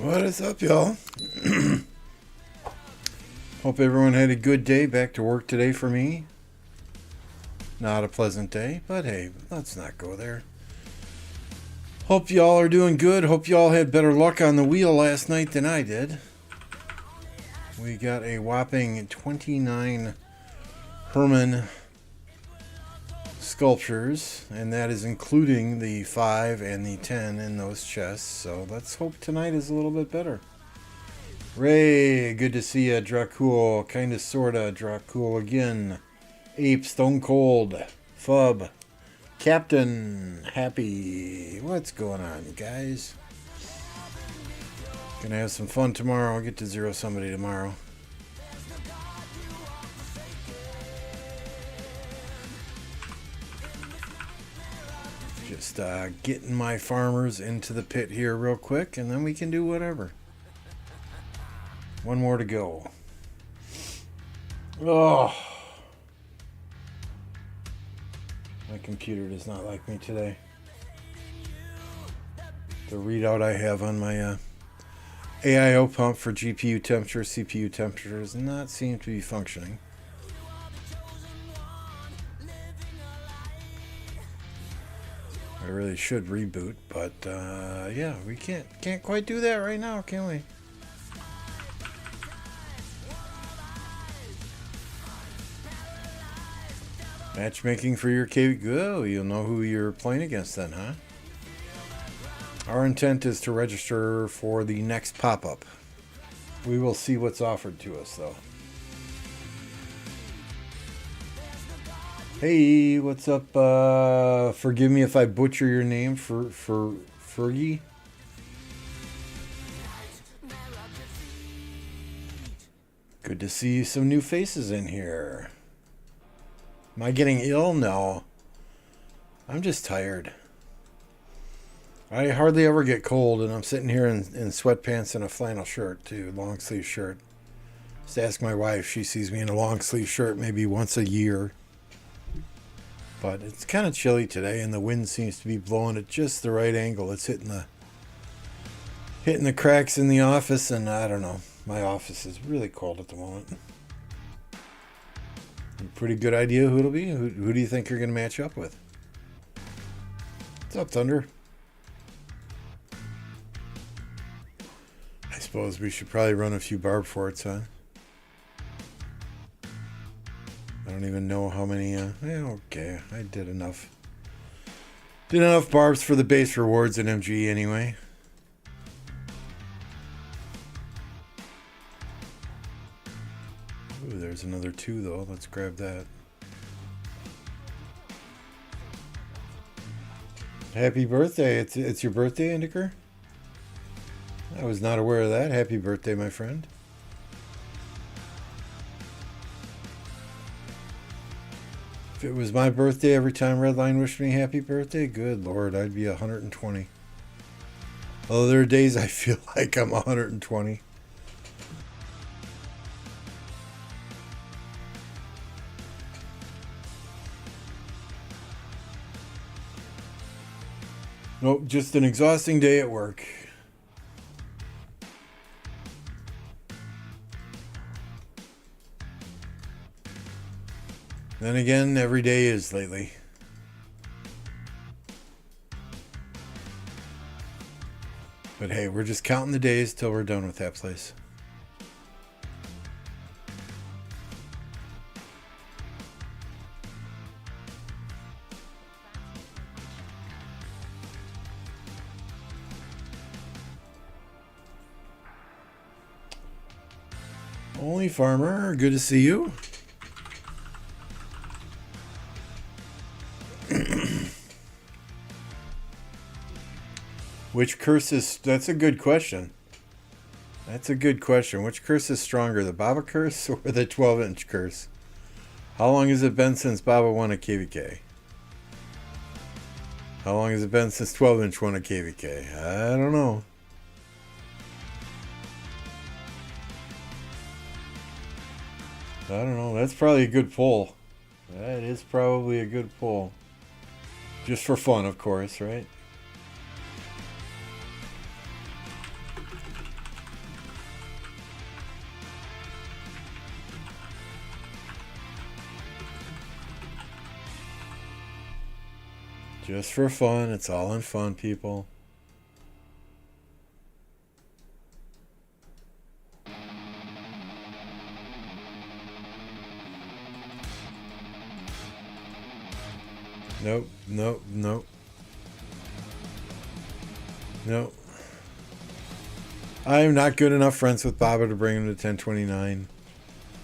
What is up, y'all? Hope everyone had a good day. Back to work today for me. Not a pleasant day, but hey, let's not go there. Hope y'all are doing good. Hope y'all had better luck on the wheel last night than I did. We got a whopping 29 Hermann sculptures, and that is including the 5 and the 10 in those chests. So let's hope tonight is a little bit better. Ray, good to see ya. Dracul, kinda sorta. Dracul again. Ape, Stone Cold, Fub, Captain, Happy. What's going on, you guys? Gonna have some fun tomorrow. I'll get to zero somebody tomorrow. Just getting my farmers into the pit here real quick, and then we can do whatever. One more to go. Oh, my computer does not like me today. The readout I have on my AIO pump for GPU temperature, CPU temperature does not seem to be functioning. I really should reboot, but yeah, we can't quite do that right now, can we? Matchmaking for your KV. Oh, you'll know who you're playing against then, huh? Our intent is to register for the next pop-up. We will see what's offered to us, though. Hey, what's up? Forgive me if I butcher your name for Fergie. Good to see some new faces in here. Am I getting ill? No. I'm just tired. I hardly ever get cold, and I'm sitting here in sweatpants and a flannel shirt, too, long sleeve shirt. Just ask my wife. She sees me in a long sleeve shirt maybe once a year. But it's kind of chilly today, and the wind seems to be blowing at just the right angle. It's hitting the cracks in the office, and I don't know. My office is really cold at the moment. Pretty good idea who it'll be. Who do you think you're going to match up with? What's up, Thunder? I suppose we should probably run a few barb forts, huh? I don't even know how many. Yeah, okay. I did enough. Did enough barbs for the base rewards in MG anyway. Ooh, there's another 2 though. Let's grab that. Happy birthday. It's your birthday, Indiker? I was not aware of that. Happy birthday, my friend. If it was my birthday every time Redline wished me happy birthday, good Lord, I'd be 120. Although there are days I feel like I'm 120. Nope, just an exhausting day at work. Then again, every day is lately. But hey, we're just counting the days till we're done with that place. Only Farmer, good to see you. Which curse is... That's a good question. That's a good question. Which curse is stronger, the Baba curse or the 12-inch curse? How long has it been since Baba won a KVK? How long has it been since 12-inch won a KVK? I don't know. I don't know. That's probably a good poll. That is probably a good poll. Just for fun, of course, right? Just for fun. It's all in fun, people. Nope, nope, nope. Nope. I'm not good enough friends with Baba to bring him to 1029.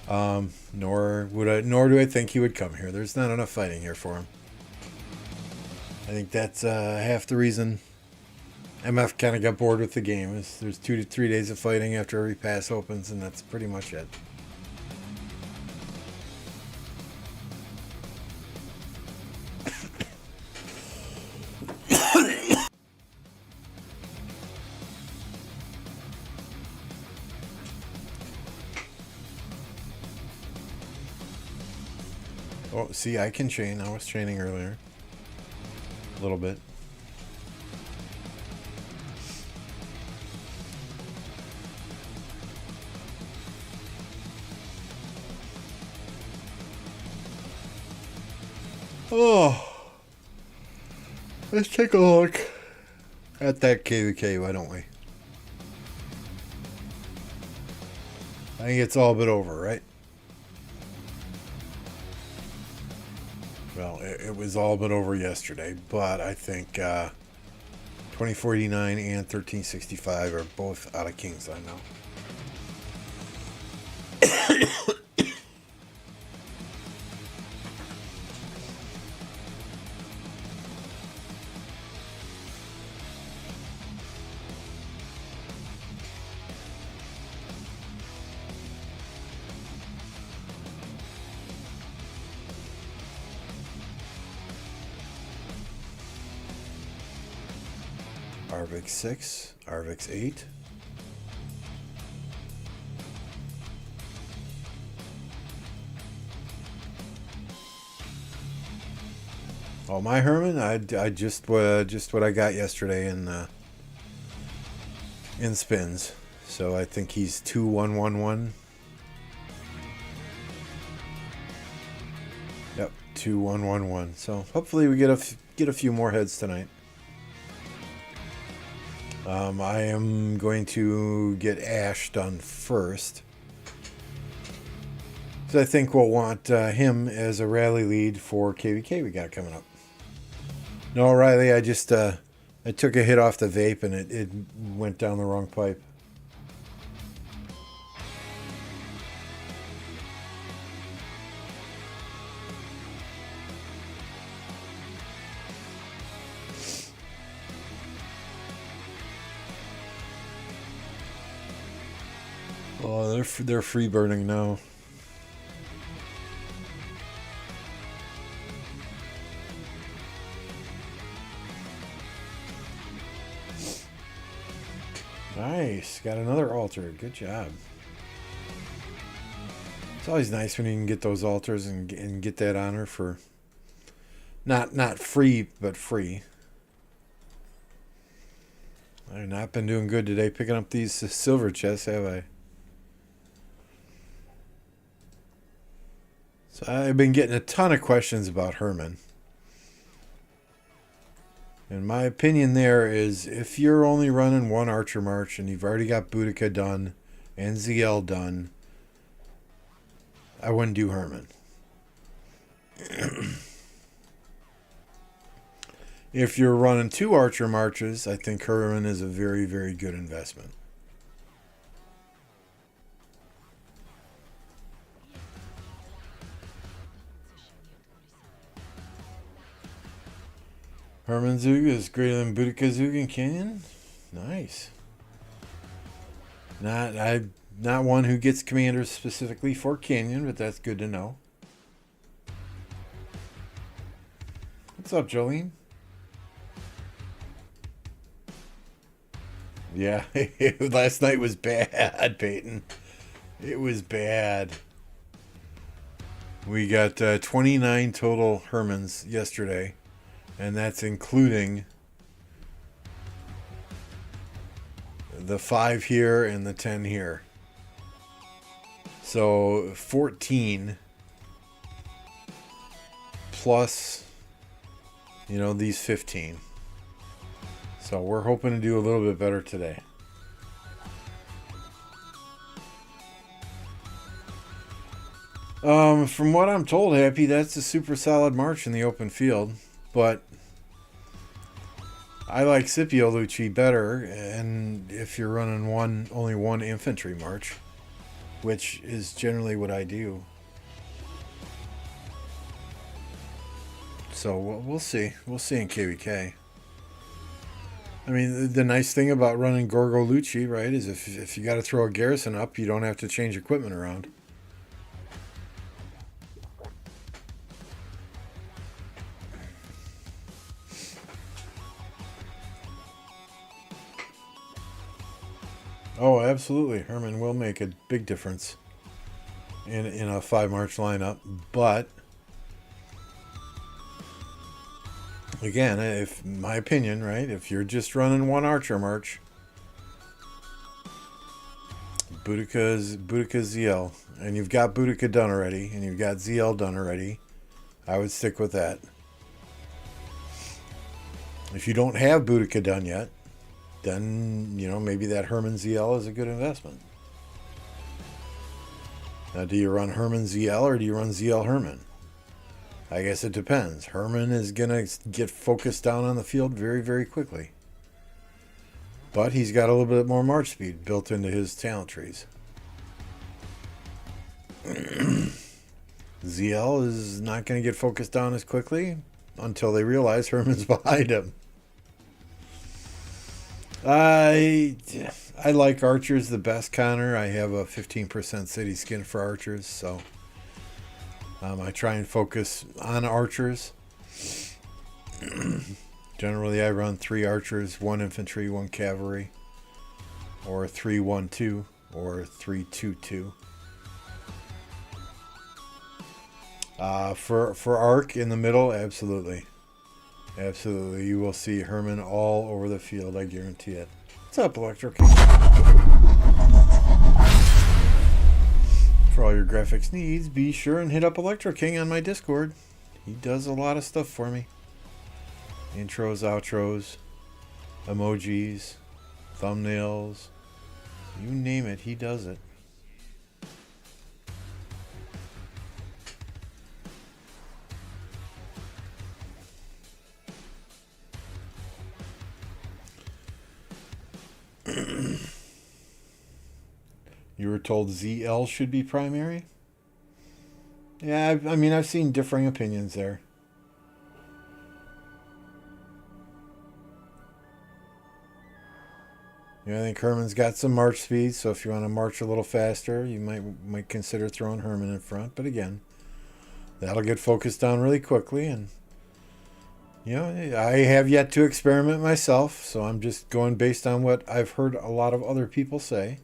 Nor do I think he would come here. There's not enough fighting here for him. I think that's half the reason MF kind of got bored with the game. Is there's 2 to 3 days of fighting after every pass opens, and that's pretty much it. Oh, see, I can chain. I was training earlier. A little bit. Oh. Let's take a look at that KVK, why don't we? I think it's all but over, right? Well, it was all but over yesterday, but I think 2049 and 1365 are both out of Kingsland now. Arvix 6, Arvix 8. Oh, my Hermann, I just what I got yesterday in spins. So I think he's 2111. Yep, 2111. So hopefully we get a few more heads tonight. I am going to get Ash done first. So I think we'll want him as a rally lead for KVK we got coming up. No, Riley, I just I took a hit off the vape and it went down the wrong pipe. Oh, they're free burning now. Nice, got another altar. Good job. It's always nice when you can get those altars and get that honor for not free but free. I've not been doing good today picking up these silver chests, have I? So I've been getting a ton of questions about Hermann. And my opinion there is if you're only running one Archer March and you've already got Boudica done and ZL done, I wouldn't do Hermann. If you're running two Archer Marches, I think Hermann is a very, very good investment. Hermann Zug is greater than Boudica Zug in Canyon? Nice. Not one who gets commanders specifically for Canyon, but that's good to know. What's up, Jolene? Yeah, last night was bad, Peyton. It was bad. We got 29 total Hermanns yesterday, and that's including the 5 here and the 10 here. So 14 plus, these 15. So we're hoping to do a little bit better today. From what I'm told, Happy, that's a super solid march in the open field. But I like Scipio Lucci better, and if you're running only one infantry march, which is generally what I do. So we'll see. We'll see in KVK. I mean, the nice thing about running Gorgo Lucci, right, is if you got to throw a garrison up, you don't have to change equipment around. Oh, absolutely. Hermann will make a big difference in a 5-march lineup. But, again, if my opinion, right, if you're just running one Archer March, Boudica ZL, and you've got Boudica done already, and you've got ZL done already, I would stick with that. If you don't have Boudica done yet, then, maybe that Hermann ZL is a good investment. Now, do you run Hermann ZL or do you run ZL Hermann? I guess it depends. Hermann is going to get focused down on the field very, very quickly. But he's got a little bit more march speed built into his talent trees. ZL is not going to get focused down as quickly until they realize Hermann's behind him. I like archers the best, Connor. I have a 15% city skin for archers, so I try and focus on archers. Generally, I run 3 archers, 1 infantry, 1 cavalry, or 3-1-2, or 3-2-2. For arc in the middle, absolutely. Absolutely. You will see Hermann all over the field, I guarantee it. What's up, Electro King? For all your graphics needs, be sure and hit up Electro King on my Discord. He does a lot of stuff for me. Intros, outros, emojis, thumbnails. You name it, he does it. You were told ZL should be primary? Yeah, I mean, I've seen differing opinions there. I think Hermann's got some march speed, so if you want to march a little faster, you might consider throwing Hermann in front. But again, that'll get focused down really quickly, and I have yet to experiment myself, so I'm just going based on what I've heard a lot of other people say.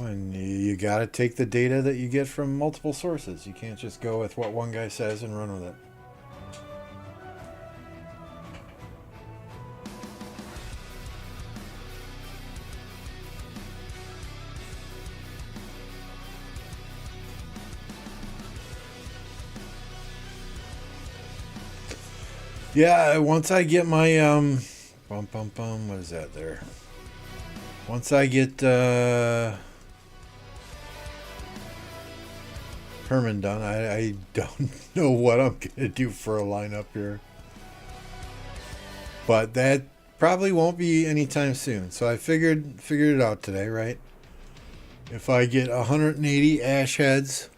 And you got to take the data that you get from multiple sources. You can't just go with what one guy says and run with it. Yeah, once I get my what is that there? Once I get Hermann done, I don't know what I'm gonna do for a lineup here, but that probably won't be anytime soon. So I figured it out today, right? If I get 180 ash heads,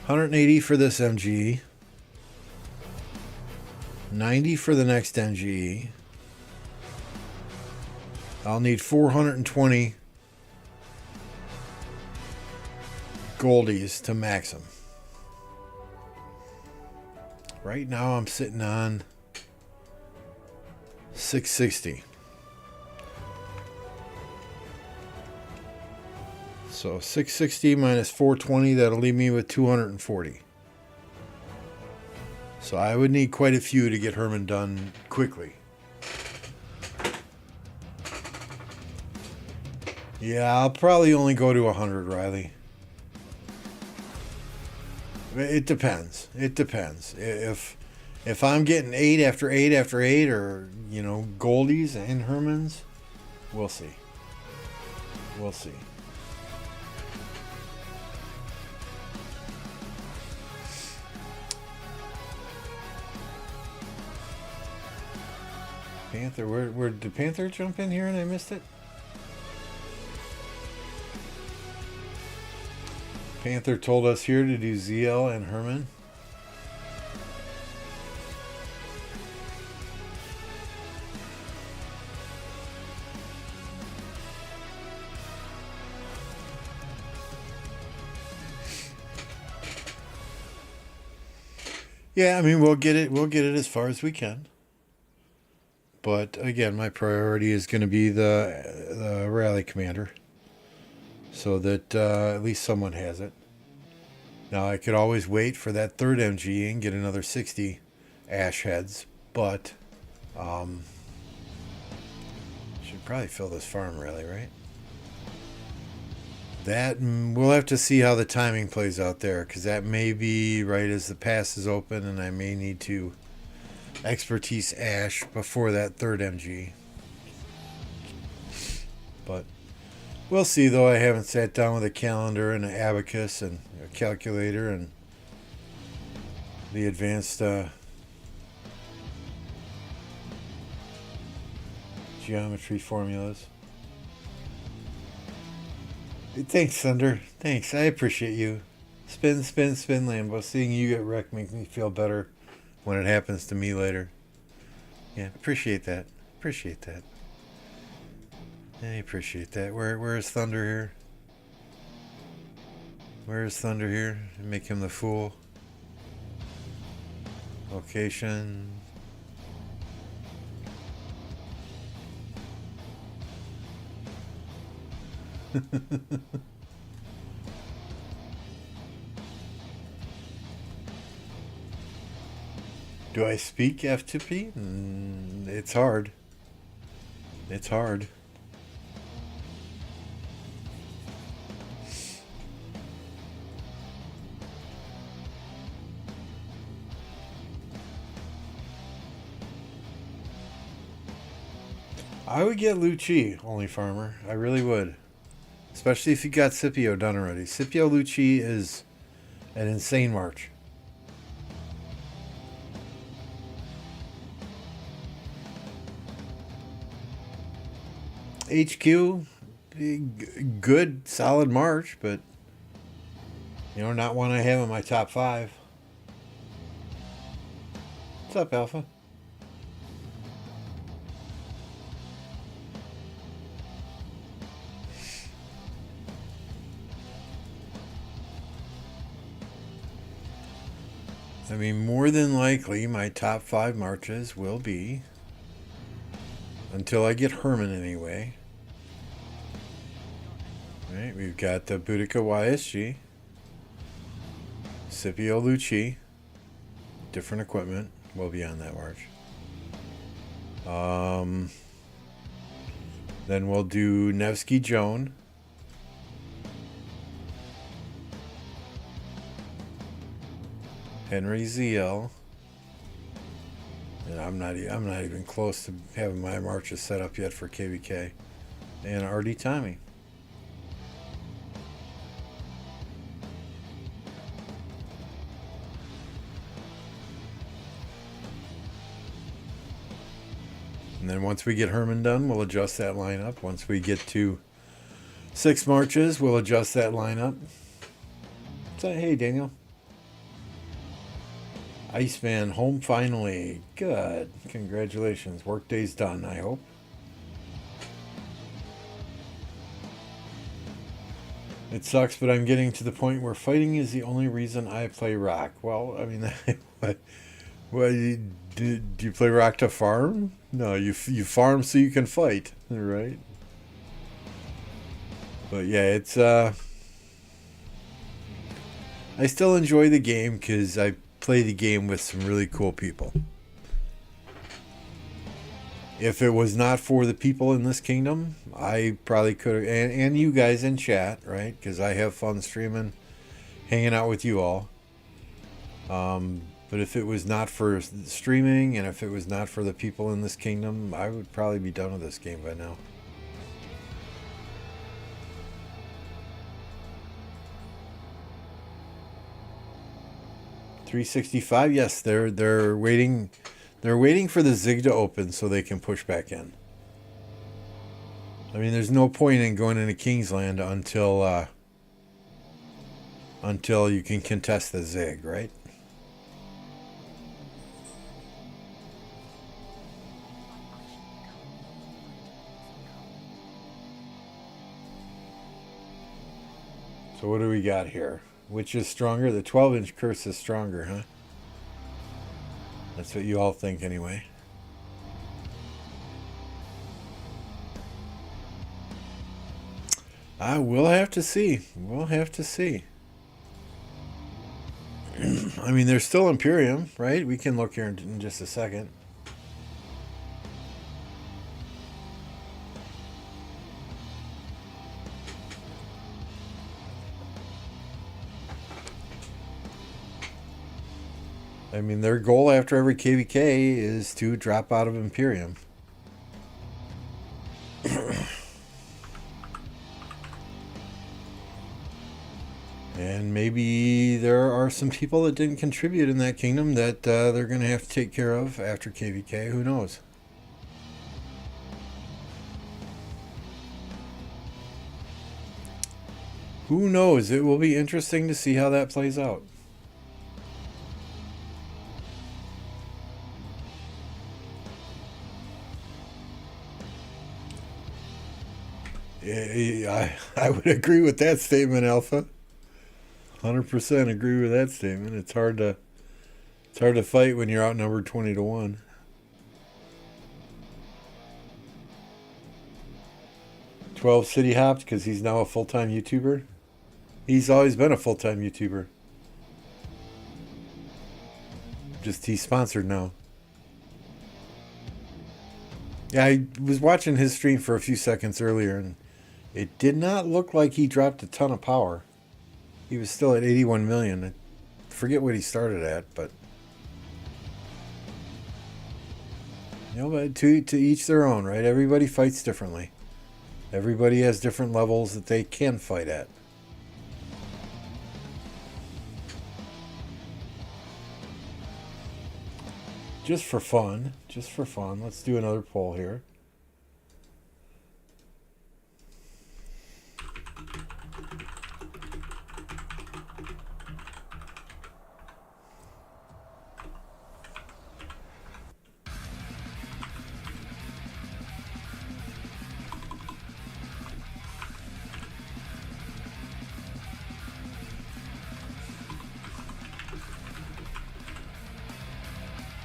180 for this MGE, 90 for the next MGE. I'll need 420 goldies to max them. Right now I'm sitting on 660. So 660 minus 420, that'll leave me with 240. So I would need quite a few to get Hermann done quickly. Yeah, I'll probably only go to 100, Riley. It depends. It depends. If I'm getting 8 after 8 after 8, or, you know, goldies and Hermanns, we'll see. We'll see. Panther, where did Panther jump in here and I missed it? Panther told us here to do ZL and Hermann. Yeah, I mean, we'll get it as far as we can. But again, my priority is going to be the rally commander, so that at least someone has it. Now, I could always wait for that third MG and get another 60 ash heads, but should probably fill this farm rally, right? That, we'll have to see how the timing plays out there, because that may be right as the pass is open, and I may need to expertise ash before that third MG. But we'll see, though. I haven't sat down with a calendar and an abacus and a calculator and the advanced geometry formulas. Thanks, Thunder. Thanks. I appreciate you. Spin, spin, spin, Lambo. Seeing you get wrecked makes me feel better when it happens to me later. Yeah, appreciate that. Appreciate that. I appreciate that. Where is Thunder here? Where is Thunder here? Make him the fool. Location. Do I speak F2P? It's hard. It's hard. I would get Lucci, only farmer. I really would. Especially if you got Scipio done already. Scipio Lucci is an insane march. HQ, good, solid march, but, you know, not one I have in my top 5. What's up, Alpha? I mean, more than likely, my top 5 marches will be, until I get Hermann anyway. Right, we've got the Boudica YSG, Scipio Lucci, different equipment, will be on that march. Then we'll do Nevsky Joan. Henry Zeal. And I'm not even close to having my marches set up yet for KVK. And RD Tommy. And then once we get Hermann done, we'll adjust that lineup. Once we get to 6 marches, we'll adjust that lineup. So, hey, Daniel. Iceman home finally. Good. Congratulations. Workday's done, I hope. It sucks, but I'm getting to the point where fighting is the only reason I play rock. Well, I mean, what do you play rock to farm? No, you farm so you can fight, right? But yeah, it's I still enjoy the game because I play the game with some really cool people. If it was not for the people in this kingdom, I probably could have, and you guys in chat, right? Because I have fun streaming, hanging out with you all. But if it was not for streaming, and if it was not for the people in this kingdom, I would probably be done with this game by now. $365. Yes, they're waiting. They're waiting for the Zig to open so they can push back in. I mean, there's no point in going into Kingsland until you can contest the Zig, right? So what do we got here? Which is stronger? The 12-inch curse is stronger, huh? That's what you all think anyway. We'll have to see. We'll have to see. I mean, there's still Imperium, right? We can look here in just a second. I mean, their goal after every KVK is to drop out of Imperium. And maybe there are some people that didn't contribute in that kingdom that they're going to have to take care of after KVK. Who knows? Who knows? It will be interesting to see how that plays out. I would agree with that statement, Alpha. 100% agree with that statement. It's hard to fight when you're outnumbered 20-1. "12 City hopped because he's now a full-time YouTuber. He's always been a full-time YouTuber. Just he's sponsored now. Yeah, I was watching his stream for a few seconds earlier, and it did not look like he dropped a ton of power. He was still at 81 million. I forget what he started at, but you know, but to each their own, right? Everybody fights differently. Everybody has different levels that they can fight at. Just for fun, let's do another poll here.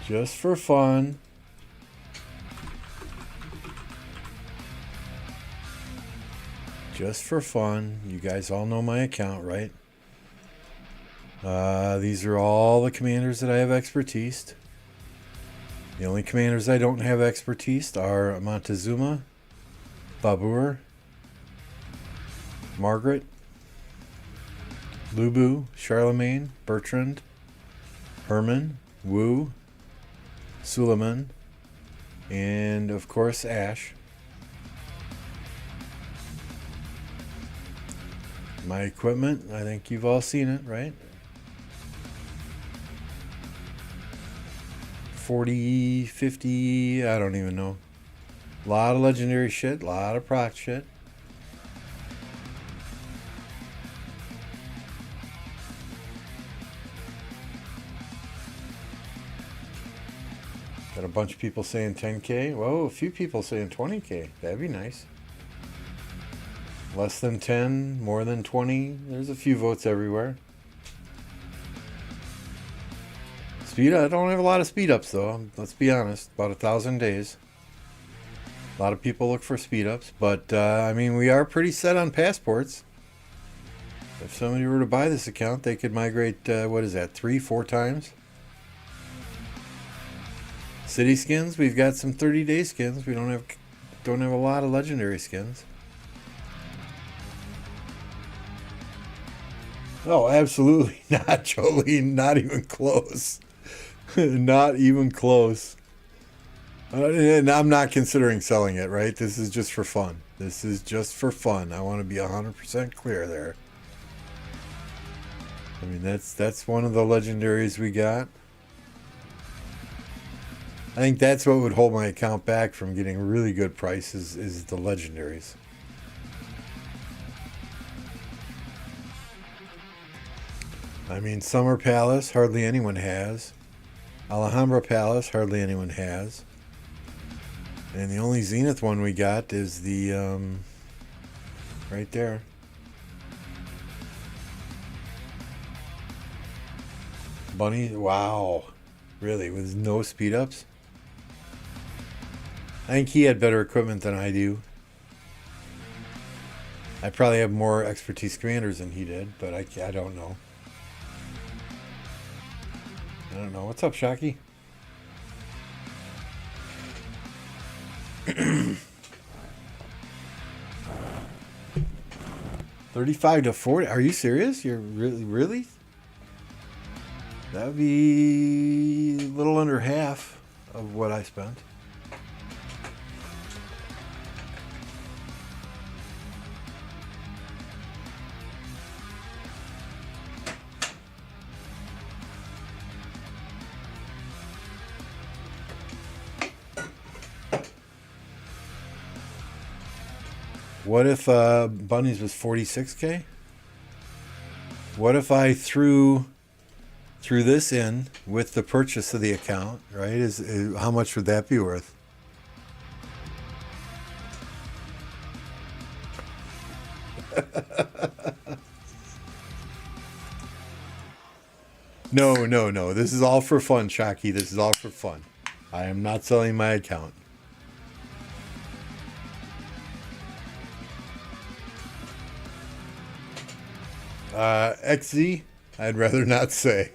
Just for fun. Just for fun. You guys all know my account, right? These are all the commanders that I have expertise. The only commanders I don't have expertise are Montezuma, Babur, Margaret, Lubu, Charlemagne, Bertrand, Hermann, Wu, Suleiman, and of course Ash. My equipment, I think you've all seen it, right? 40, 50, I don't even know. A lot of legendary shit, a lot of proc shit. Got a bunch of people saying 10K. Whoa, a few people saying 20K. That'd be nice. Less than 10, more than 20. There's a few votes everywhere. Speed, I don't have a lot of speed ups though. Let's be honest. About 1,000 days. A lot of people look for speed ups, but I mean, we are pretty set on passports. If somebody were to buy this account, they could migrate. What is that? 3-4 times. City skins. We've got some 30-day skins. We don't have a lot of legendary skins. Oh, absolutely not, Jolene. Not even close. Not even close. And I'm not considering selling it, right? This is just for fun. This is just for fun. I want to be 100% clear there. I mean, that's one of the legendaries we got. I think that's what would hold my account back from getting really good prices is the legendaries. I mean, Summer Palace, hardly anyone has. Alhambra Palace, hardly anyone has. And the only Zenith one we got is the, right there. Bunny, wow. Really, with no speed ups? I think he had better equipment than I do. I probably have more expertise commanders than he did, but I don't know. I don't know. What's up, Shocky? $35 to $40. Are you serious? You're really? That would be a little under half of what I spent. What if Bunnies was 46K? What if I threw this in with the purchase of the account, right? Is how much would that be worth? No. This is all for fun, Shocky. This is all for fun. I am not selling my account. XZ, I'd rather not say.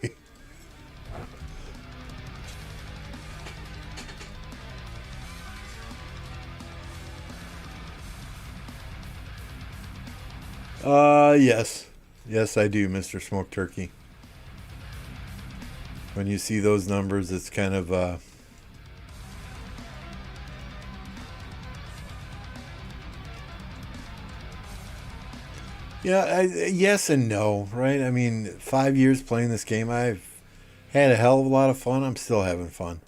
Yes. Yes, I do, Mr. Smoke Turkey. When you see those numbers, it's kind of, yeah, yes and no, right? I mean, 5 years playing this game, I've had a hell of a lot of fun. I'm still having fun.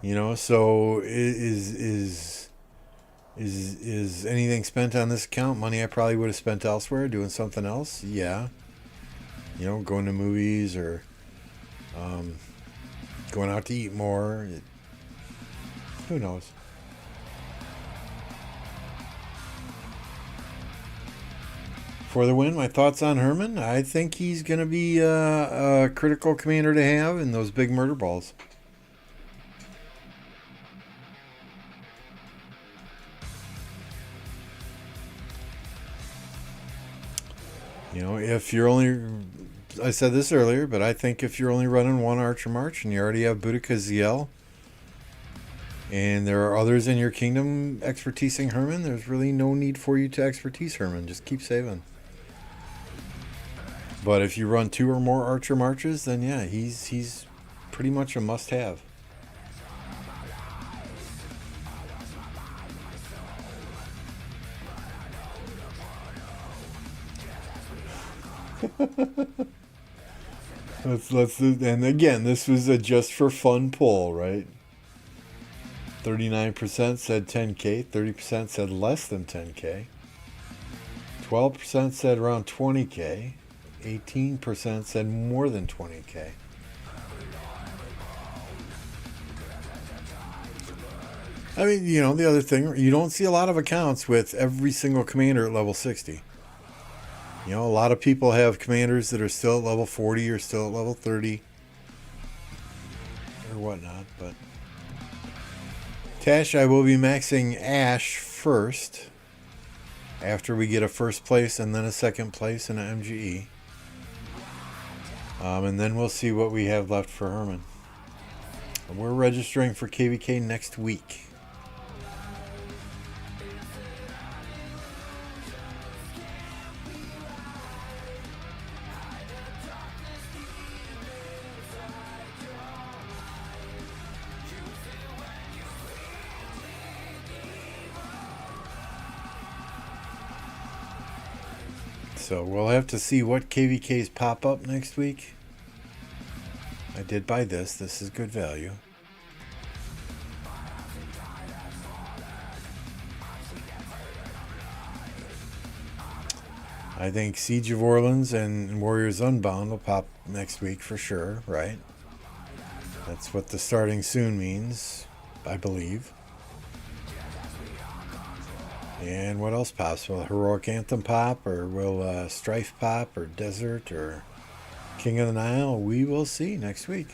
You know, so is anything spent on this account money I probably would have spent elsewhere doing something else? Yeah. You know, going to movies or going out to eat more. Who knows? For the win, my thoughts on Hermann. I think he's going to be a critical commander to have in those big murder balls. You know, if you're only... I said this earlier, but I think if you're only running one Archer March and you already have Boudica ZL, and there are others in your kingdom expertising Hermann, there's really no need for you to expertise Hermann. Just keep saving. But if you run 2 or more Archer Marches, then yeah, he's pretty much a must-have. let's and again, this was a just for fun poll, right? 39% said 10K, 30% said less than 10K, 12% said around 20K, 18% said more than 20K. I mean, you know, the other thing, you don't see a lot of accounts with every single commander at level 60. You know, a lot of people have commanders that are still at level 40 or still at level 30 or whatnot, but Tash, I will be maxing Ash first after we get a first place and then a second place in an MGE. And then we'll see what we have left for Hermann. We're registering for KVK next week. So we'll have to see what KVKs pop up next week. I did buy this. This is good value. I think Siege of Orleans and Warriors Unbound will pop next week for sure, right? That's what the starting soon means, I believe. And what else pops? Will Heroic Anthem pop, or will Strife pop, or Desert, or King of the Nile? We will see next week.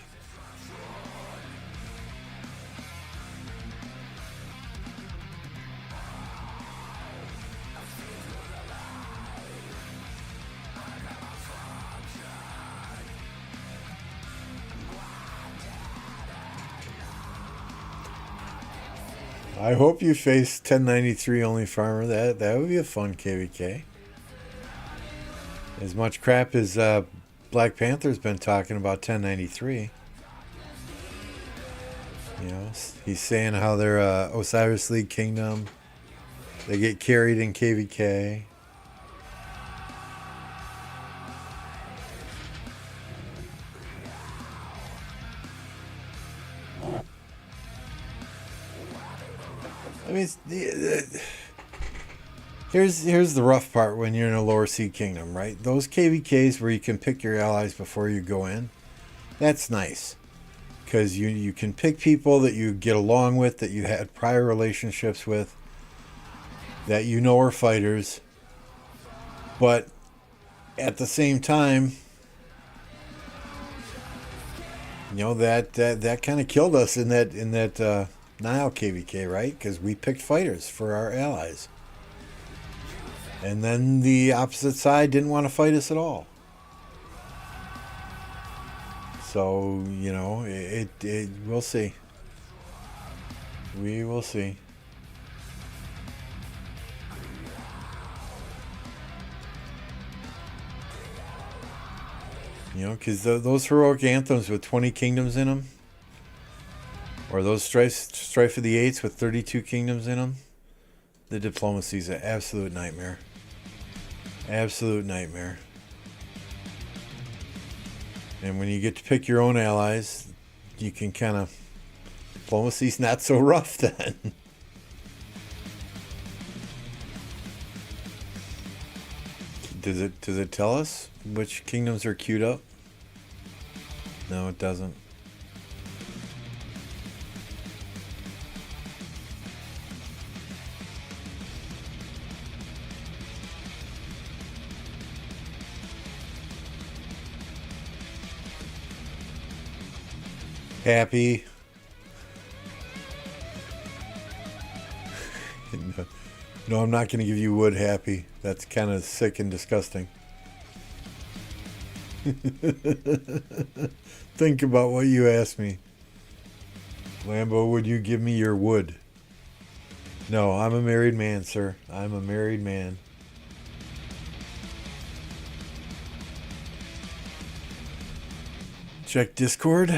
I hope you face 1093 only farmer. That would be a fun KVK. As much crap as Black Panther's been talking about 1093. You know, he's saying how they're Osiris League Kingdom. They get carried in KVK. I mean, here's the rough part when you're in a lower seed kingdom, right? Those KVKs where you can pick your allies before you go in, that's nice. Because you can pick people that you get along with, that you had prior relationships with, that you know are fighters. But at the same time, you know, that kind of killed us in that Nile KVK, right? Because we picked fighters for our allies. And then the opposite side didn't want to fight us at all. So, you know, we'll see. We will see. You know, because those heroic anthems with 20 kingdoms in them, or those Strife of the Eights with 32 kingdoms in them, the diplomacy is an absolute nightmare. Absolute nightmare. And when you get to pick your own allies, you can kind of... Diplomacy's not so rough then. Does it tell us which kingdoms are queued up? No, it doesn't. Happy. No, I'm not going to give you wood, Happy. That's kind of sick and disgusting. Think about what you asked me. Lambo, would you give me your wood? No, I'm a married man, sir. I'm a married man. Check Discord.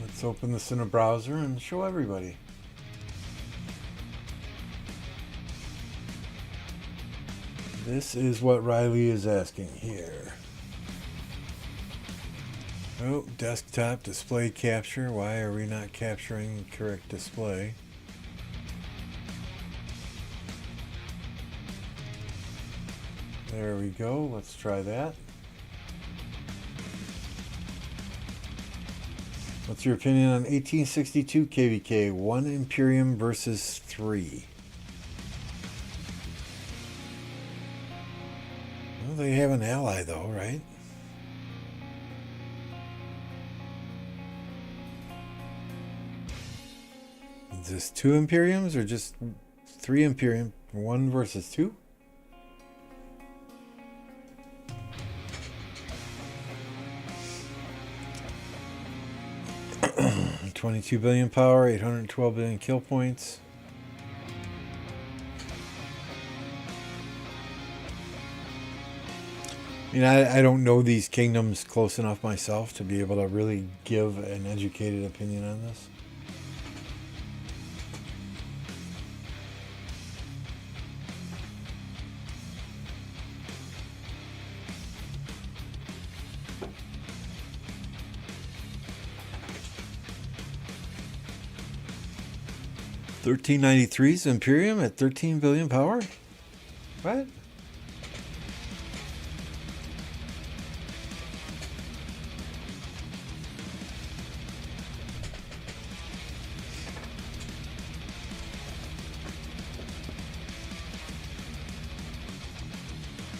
Let's open this in a browser and show everybody. This is what Riley is asking here. Oh, desktop display capture. Why are we not capturing correct display? There we go. Let's try that. What's your opinion on 1862 KVK? 1 Imperium versus 3. Well, they have an ally though, right? Is this 2 Imperiums or just 3 Imperium? 1 versus 2? $22 billion power, 812 billion kill points. I mean, I don't know these kingdoms close enough myself to be able to really give an educated opinion on this. $13.93's Imperium at 13 billion power? What?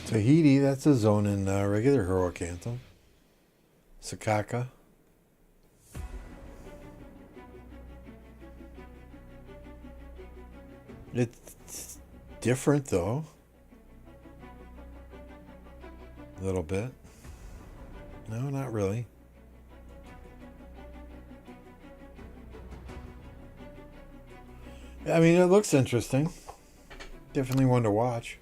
Tahiti, that's a zone in regular Heroic Anthem. Sakaka. It's different though. A little bit. No, not really. I mean, it looks interesting. Definitely one to watch.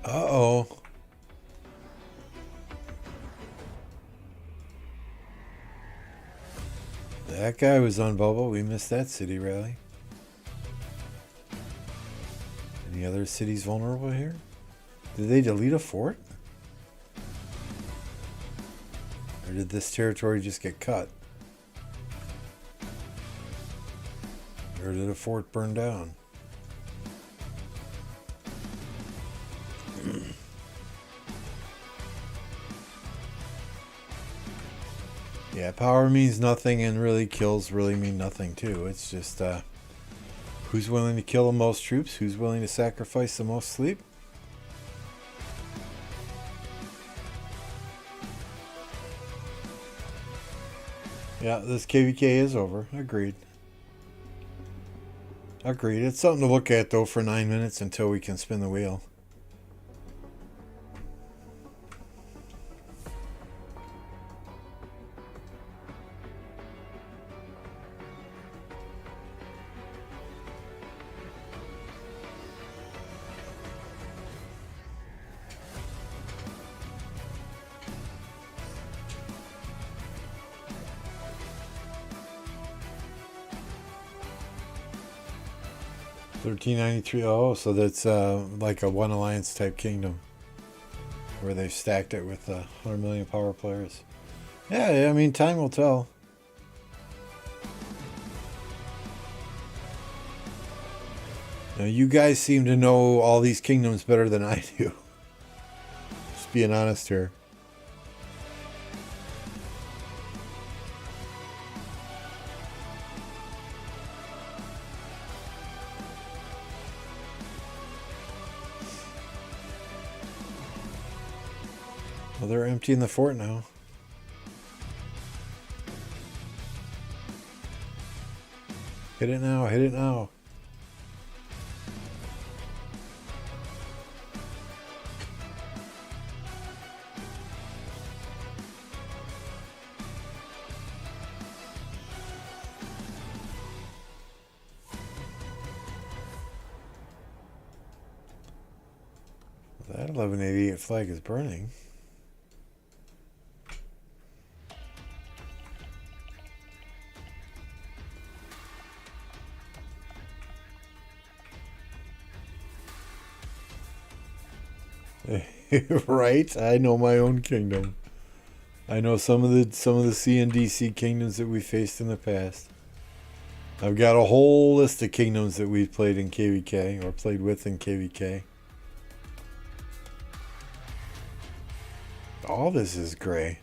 Uh-oh. That guy was on bubble. We missed that city rally. Any other cities vulnerable here? Did they delete a fort? Or did this territory just get cut? Or did a fort burn down? Yeah, power means nothing, and really kills really mean nothing too. It's just who's willing to kill the most troops, who's willing to sacrifice the most sleep. Yeah, this KVK is over. Agreed. Agreed. It's something to look at though for 9 minutes until we can spin the wheel. $13.93. Oh, so that's like a one alliance type kingdom where they've stacked it with 100 million power players. Yeah, I mean, time will tell. Now, you guys seem to know all these kingdoms better than I do. Just being honest here. Well, they're emptying the fort now. Hit it now. Hit it now. That 1188 flag is burning. Right? I know my own kingdom. I know some of the CNDC kingdoms that we faced in the past. I've got a whole list of kingdoms that we've played in KVK or played with in KVK. All this is gray.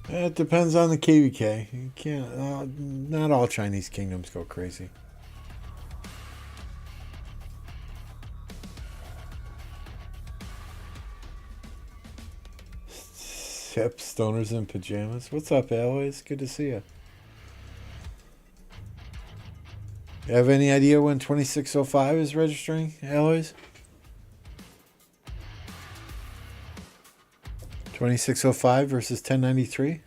It depends on the KVK. You can't. Not all Chinese kingdoms go crazy. Yep, stoners in pajamas. What's up, Alloys? Good to see you. You have any idea when 2605 is registering, Alloys? 2605 versus 1093?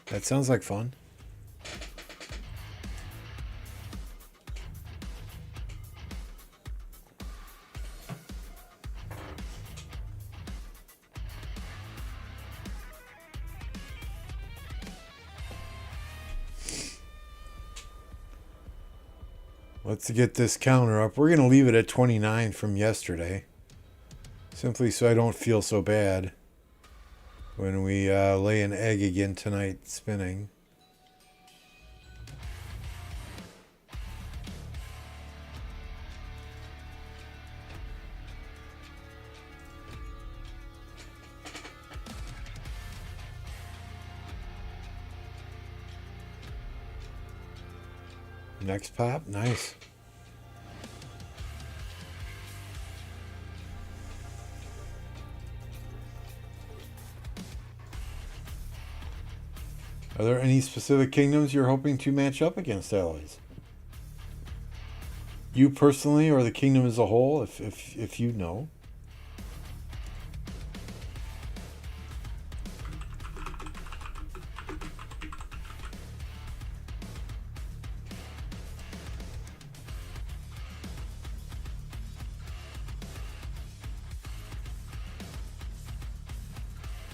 That sounds like fun. Let's get this counter up. We're going to leave it at 29 from yesterday. Simply so I don't feel so bad when we lay an egg again tonight spinning. Next pop, nice. Are there any specific kingdoms you're hoping to match up against, Allies? You personally, or the kingdom as a whole, if you know?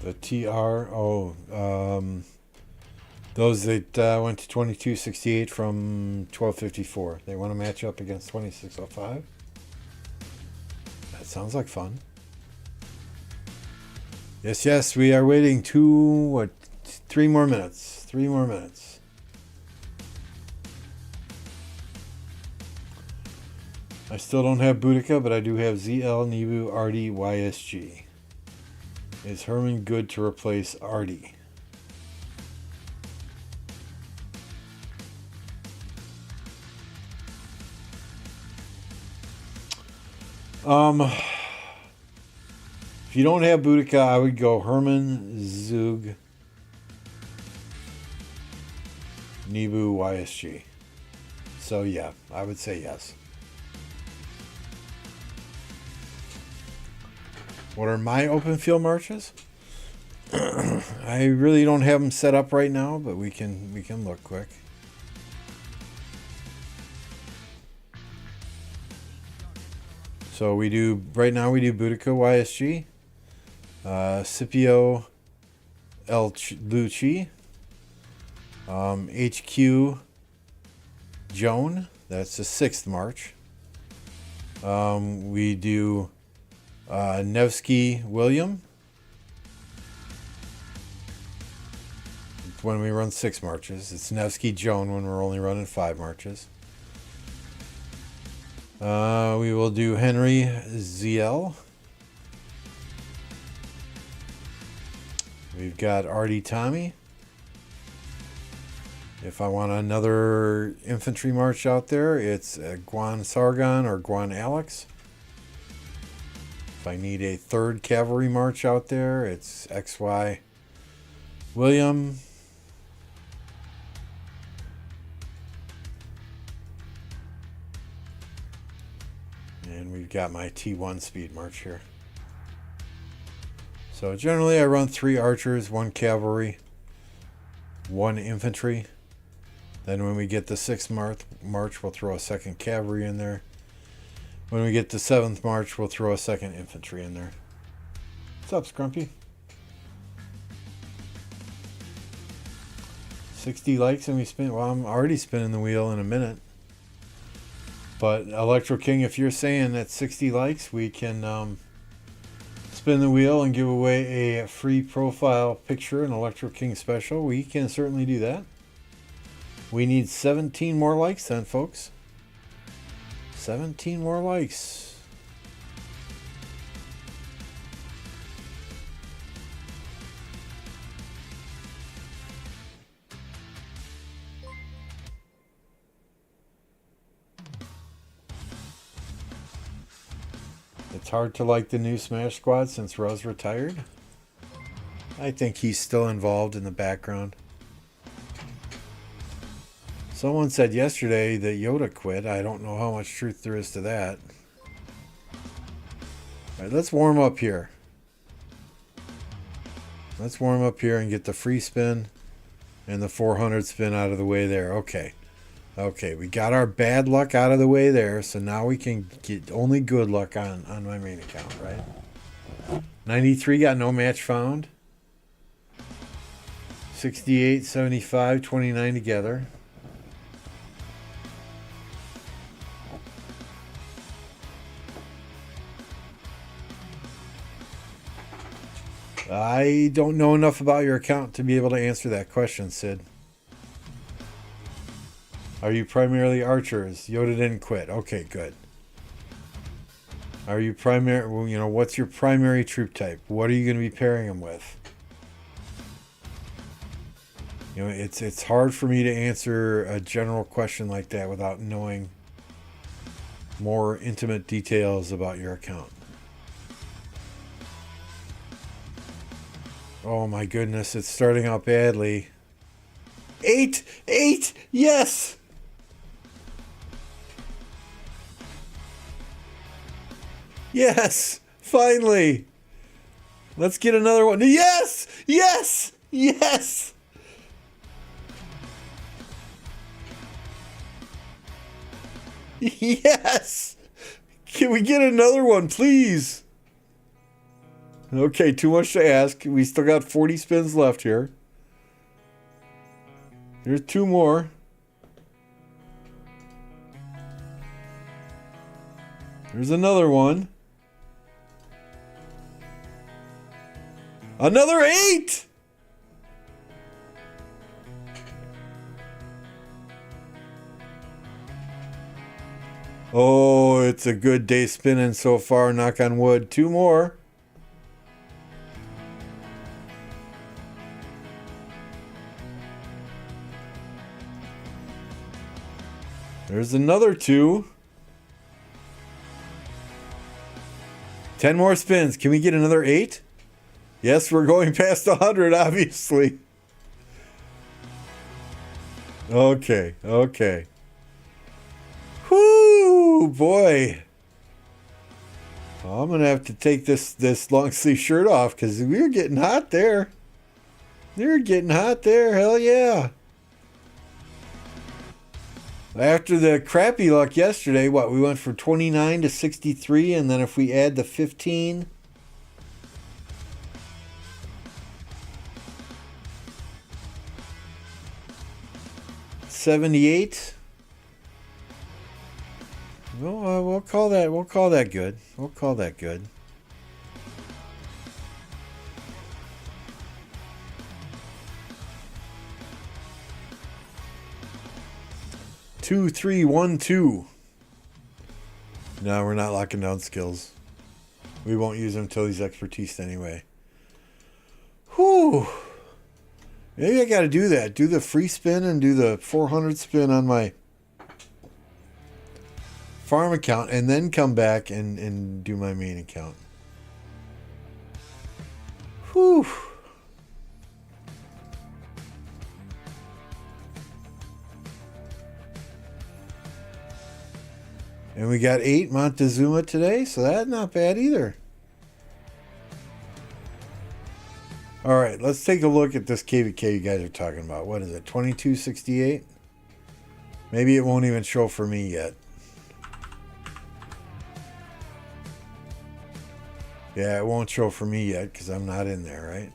The TRO, those that went to 2268 from 1254. They want to match up against 2605. That sounds like fun. Yes, we are waiting 3 more minutes. 3 more minutes. I still don't have Boudica, but I do have ZL, Nibu, Artie, YSG. Is Hermann good to replace Artie? If you don't have Boudica, I would go Hermann, Zug, Nibu, YSG. So yeah, I would say yes. What are my open field marches? I really don't have them set up right now, but we can look quick. So right now we do Boudica YSG, Scipio El Lucci, HQ Joan, that's the 6th March. We do Nevsky William when we run 6 marches. It's Nevsky Joan when we're only running 5 marches. We will do Henry ZL. We've got Artie Tommy. If I want another infantry march out there, it's Guan Sargon or Guan Alex. If I need a third cavalry march out there, it's XY William. And we've got my T1 speed march here. So generally I run 3 archers, 1 cavalry, 1 infantry. Then when we get the 6th march, we'll throw a 2nd cavalry in there. When we get the 7th march, we'll throw a 2nd infantry in there. What's up, Scrumpy? 60 likes and we spin. Well, I'm already spinning the wheel in a minute. But Electro King, if you're saying that 60 likes, we can spin the wheel and give away a free profile picture, an Electro King special. We can certainly do that. We need 17 more likes then, folks. 17 more likes. It's hard to like the new Smash Squad since Ruz retired. I think he's still involved in the background. Someone said yesterday that Yoda quit. I don't know how much truth there is to that. All right, let's warm up here. Let's warm up here and get the free spin and the 400 spin out of the way there. Okay. Okay, we got our bad luck out of the way there, so now we can get only good luck on my main account, right? 93 got no match found. 68, 75, 29 together. I don't know enough about your account to be able to answer that question, Sid. Are you primarily archers? Yoda didn't quit. Okay, good. Are you primary? You know, what's your primary troop type? What are you going to be pairing them with? You know, it's hard for me to answer a general question like that without knowing more intimate details about your account. Oh my goodness, it's starting out badly. 8! Yes! Yes! Finally! Let's get another one. Yes! Yes! Yes! Yes! Can we get another one, please? Okay, too much to ask. We still got 40 spins left here. Here's 2 more. There's another one. Another 8! Oh, it's a good day spinning so far, knock on wood. 2 more. There's another 2. 10 more spins. Can we get another 8? Yes, we're going past 100, obviously. Okay. Whoo, boy. I'm going to have to take this long sleeve shirt off because we're getting hot there. They're getting hot there. Hell yeah. After the crappy luck yesterday, we went from 29 to 63, and then if we add the 15, $78. Well, we'll call that good. We'll call that good. $2, 3, 1, 2. No, we're not locking down skills. We won't use them until he's expertise anyway. Whew. Maybe I got to do that. Do the free spin and do the 400 spin on my farm account and then come back and do my main account. Whew. And we got 8 Montezuma today, so that's not bad either. All right, let's take a look at this KVK you guys are talking about. What is it, 2268? Maybe it won't even show for me yet. Yeah, it won't show for me yet because I'm not in there, right?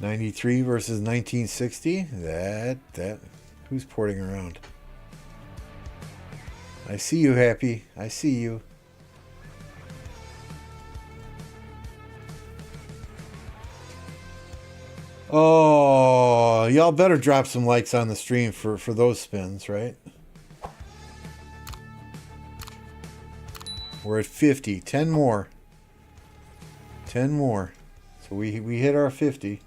'93 versus 1960. That who's porting around? I see you, Happy. I see you. Oh, y'all better drop some likes on the stream for those spins, right? We're at 50. 10 more. 10 more. So we hit our 50.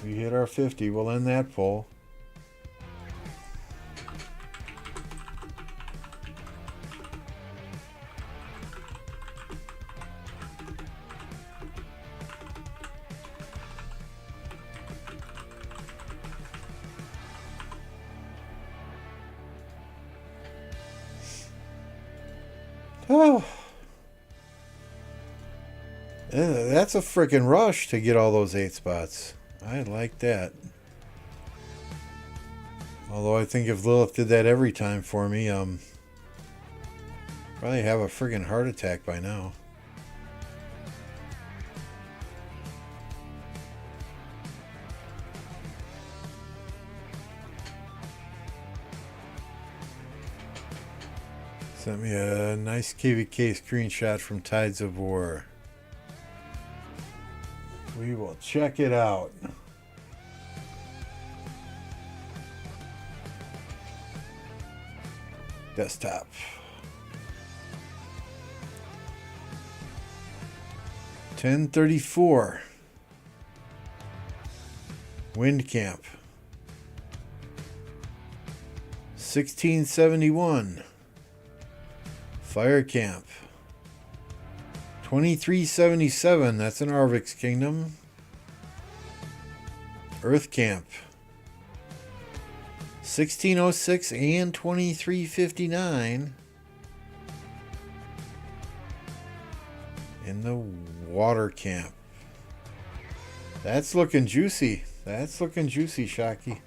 We hit our 50. We'll end that poll. Oh, that's a freaking rush to get all those 8 spots. I like that. Although I think if Lilith did that every time for me, probably have a friggin' heart attack by now. Sent me a nice KVK screenshot from Tides of War. We will check it out. Desktop. $10.34. Wind Camp. $16.71. Fire Camp. $23.77. That's in Arvik's Kingdom. Earth Camp. $16.06 and $23.59 in the Water Camp. That's looking juicy. That's looking juicy, Shocky.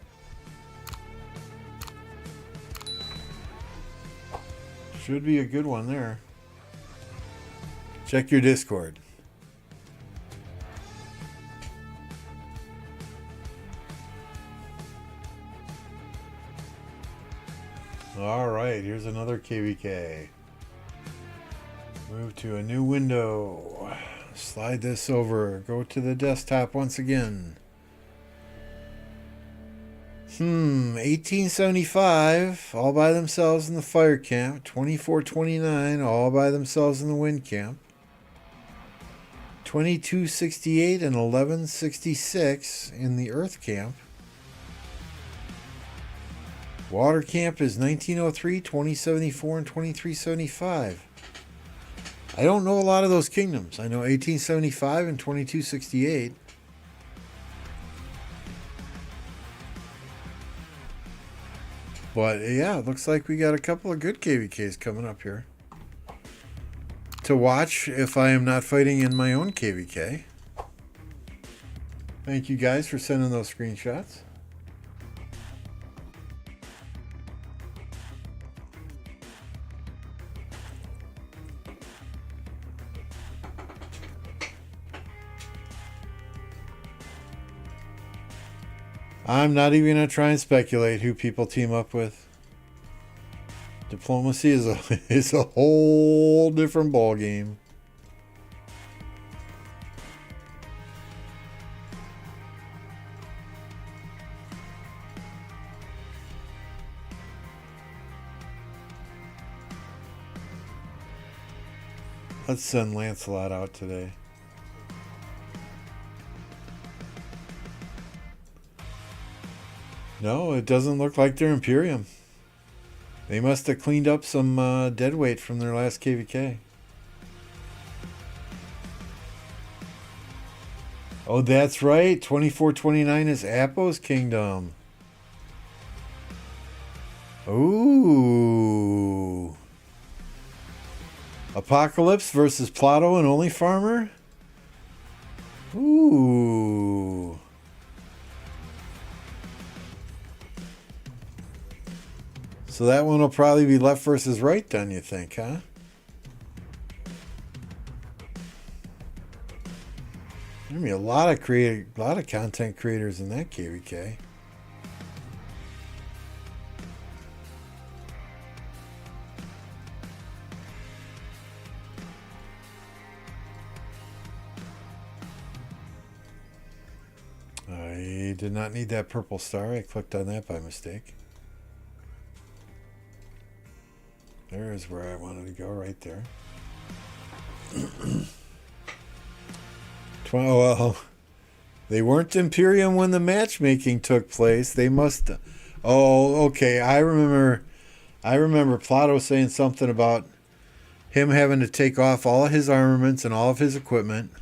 Should be a good one there. Check your Discord. All right, here's another KVK. Move to a new window. Slide this over. Go to the desktop once again. 1875 all by themselves in the Fire Camp. 2429 all by themselves in the Wind Camp. 2268 and 1166 in the Earth Camp. Water Camp is 1903, 2074, and 2375. I don't know a lot of those kingdoms. I know 1875 and 2268. But yeah, it looks like we got a couple of good KVKs coming up here to watch if I am not fighting in my own KVK. Thank you guys for sending those screenshots. I'm not even going to try and speculate who people team up with. Diplomacy is a whole different ball game. Let's send Lancelot out today. No, it doesn't look like they're Imperium. They must have cleaned up some dead weight from their last KVK. Oh, that's right. 2429 is Apo's Kingdom. Ooh. Apocalypse versus Plato and Only Farmer? Ooh. So that one will probably be left versus right then, you think, huh? There'll be a lot of content creators in that KVK. I did not need that purple star. I clicked on that by mistake. There's where I wanted to go, right there. Well, they weren't Imperium when the matchmaking took place. They must. Oh, okay. I remember Plato saying something about him having to take off all of his armaments and all of his equipment.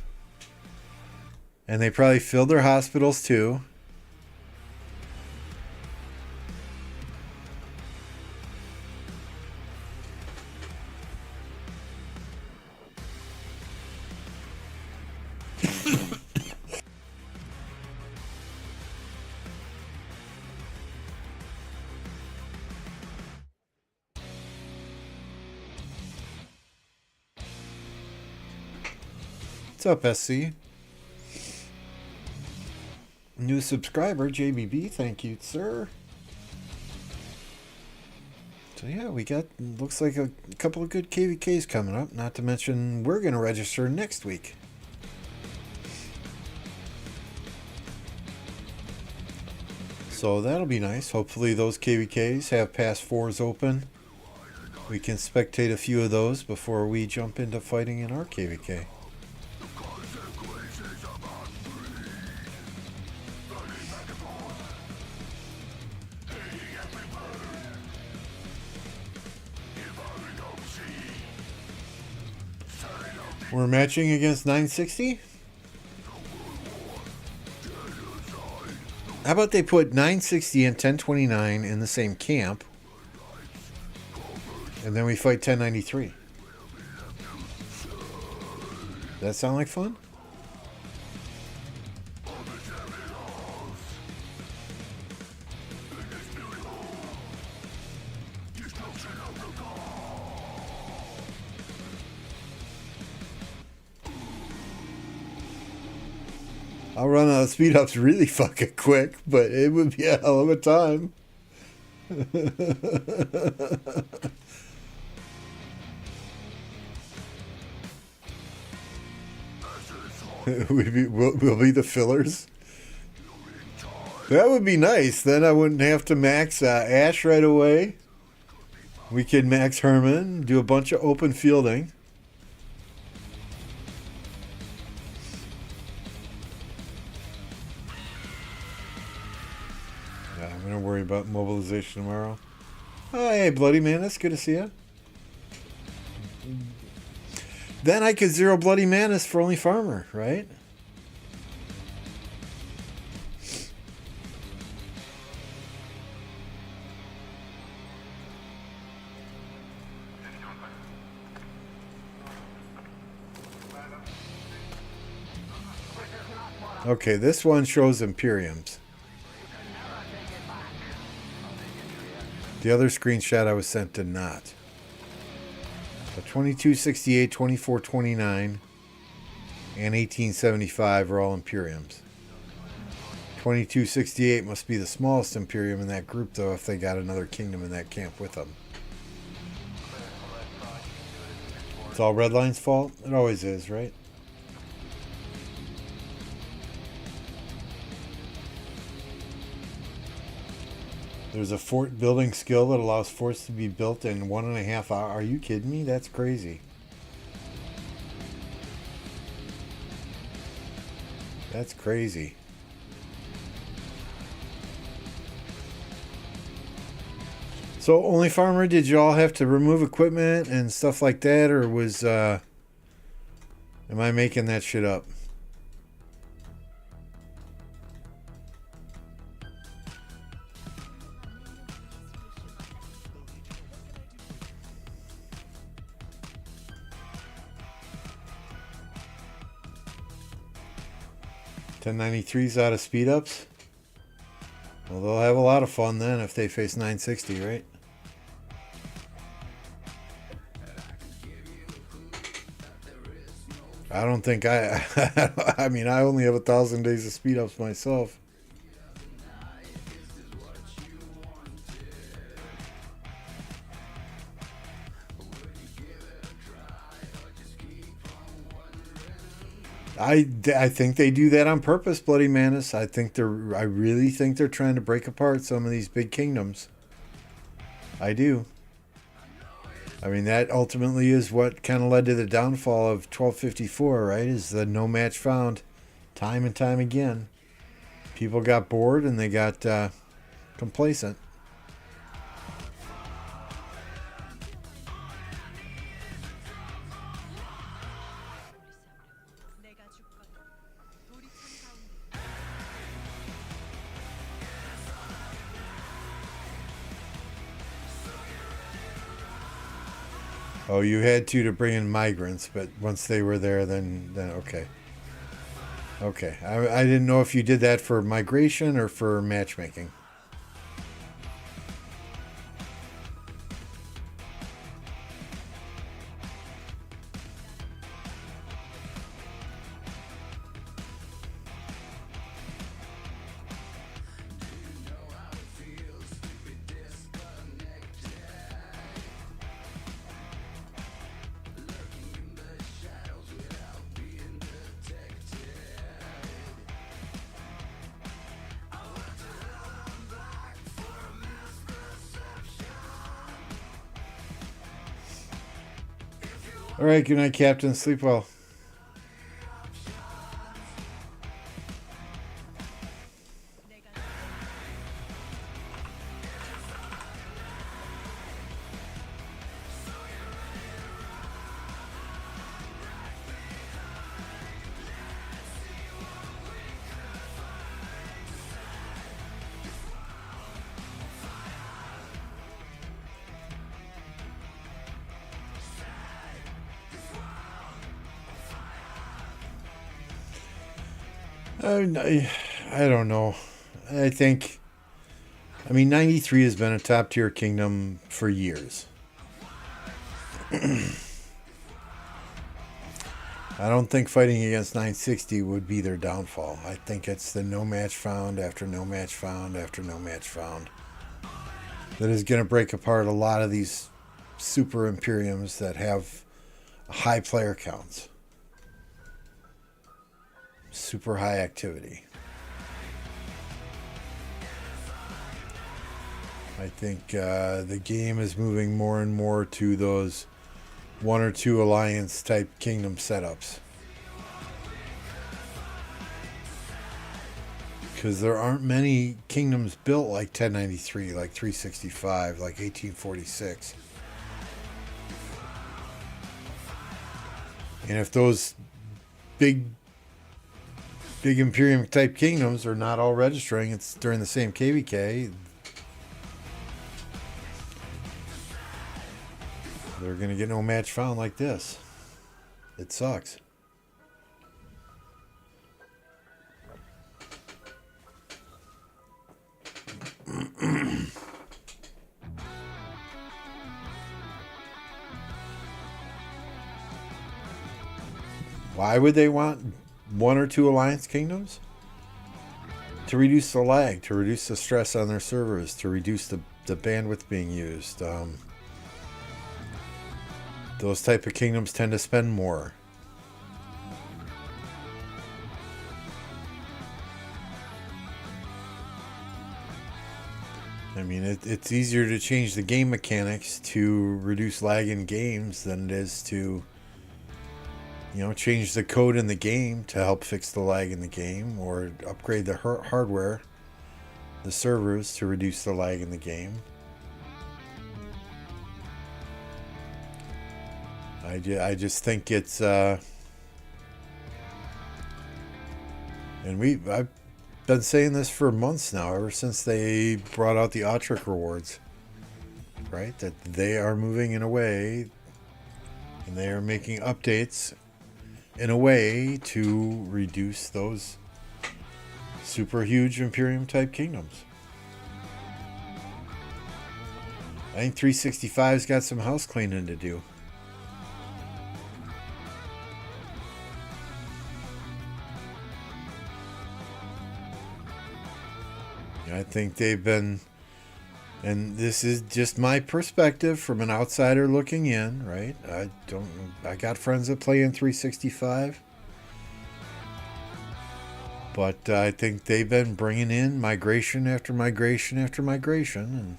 And they probably filled their hospitals too. What's up, SC? New subscriber, JBB. Thank you, sir. So yeah, we got, looks like a couple of good KVKs coming up. Not to mention, we're going to register next week. So that'll be nice. Hopefully those KVKs have past fours open. We can spectate a few of those before we jump into fighting in our KVK. We're matching against 960? How about they put 960 and 1029 in the same camp, and then we fight 1093? That sound like fun? I'll run out of speed ups really fucking quick, but it would be a hell of a time. We'll be the fillers. That would be nice. Then I wouldn't have to max Ash right away. We could max Hermann, do a bunch of open fielding. I'm going to worry about mobilization tomorrow. Oh, hey, Bloody Manus. Good to see you. Then I could zero Bloody Manus for Only Farmer, right? Okay, this one shows Imperiums. The other screenshot I was sent did not. But 2268, 2429, and 1875 are all Imperiums. 2268 must be the smallest Imperium in that group, though, if they got another kingdom in that camp with them. It's all Redline's fault? It always is, right? There's a fort building skill that allows forts to be built in 1.5 hours. Are you kidding me? That's crazy. That's crazy. So, only farmer, did you all have to remove equipment and stuff like that, or was am I making that shit up? $10.93's out of speed ups. Well, they'll have a lot of fun then if they face 960, right? I don't think I mean, I only have 1,000 days of speed ups myself. I think they do that on purpose, Bloody Manus. I really think they're trying to break apart some of these big kingdoms. I do. I mean, that ultimately is what kind of led to the downfall of 1254, right? Is the no match found time and time again. People got bored and they got complacent. Oh, you had to bring in migrants, but once they were there, then okay. Okay. I didn't know if you did that for migration or for matchmaking. All right, good night, Captain. Sleep well. I don't know. I think, I mean, 93 has been a top tier kingdom for years. I don't think fighting against 960 would be their downfall. I think it's the no match found after no match found after no match found that is going to break apart a lot of these super Imperiums that have high player counts. Super high activity. I think the game is moving more and more to those one or two alliance type kingdom setups. Because there aren't many kingdoms built like 1093, like 365, like 1846. And if those big Imperium type kingdoms are not all registering, it's during the same KVK, they're going to get no match found like this. It sucks. Why would they want one or two alliance kingdoms? To reduce the lag, to reduce the stress on their servers, to reduce the bandwidth being used. Those type of kingdoms tend to spend more. I mean, it's easier to change the game mechanics to reduce lag in games than it is to change the code in the game to help fix the lag in the game, or upgrade the hardware, the servers, to reduce the lag in the game. I just think it's and I've been saying this for months now, ever since they brought out the Autric rewards, right? That they are moving in a way, and they are making updates in a way to reduce those super huge Imperium type kingdoms. I think 365's got some house cleaning to do. I think they've been, and this is just my perspective from an outsider looking in, right? I got friends that play in 365, but I think they've been bringing in migration after migration after migration, and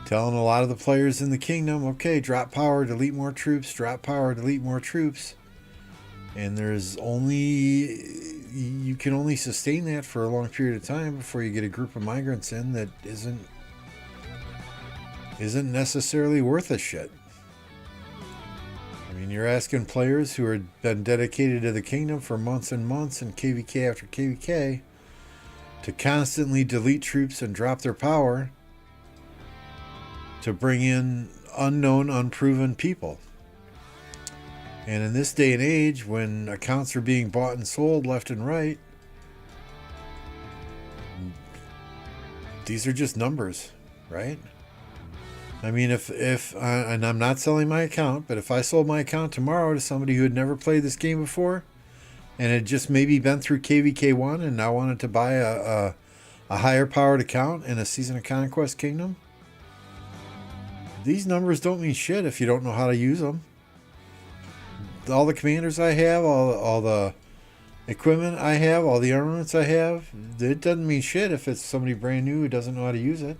telling a lot of the players in the kingdom, okay, drop power, delete more troops, drop power, delete more troops. And you can only sustain that for a long period of time before you get a group of migrants in that isn't necessarily worth a shit. I mean, you're asking players who have been dedicated to the kingdom for months and months, and KVK after KVK, to constantly delete troops and drop their power to bring in unknown, unproven people. And in this day and age, when accounts are being bought and sold left and right, these are just numbers, right? I mean, if and I'm not selling my account, but if I sold my account tomorrow to somebody who had never played this game before, and had just maybe been through KVK1 and now wanted to buy a higher powered account in a Season of Conquest kingdom, these numbers don't mean shit if you don't know how to use them. All the commanders I have, all the equipment I have, all the armaments I have, it doesn't mean shit if it's somebody brand new who doesn't know how to use it.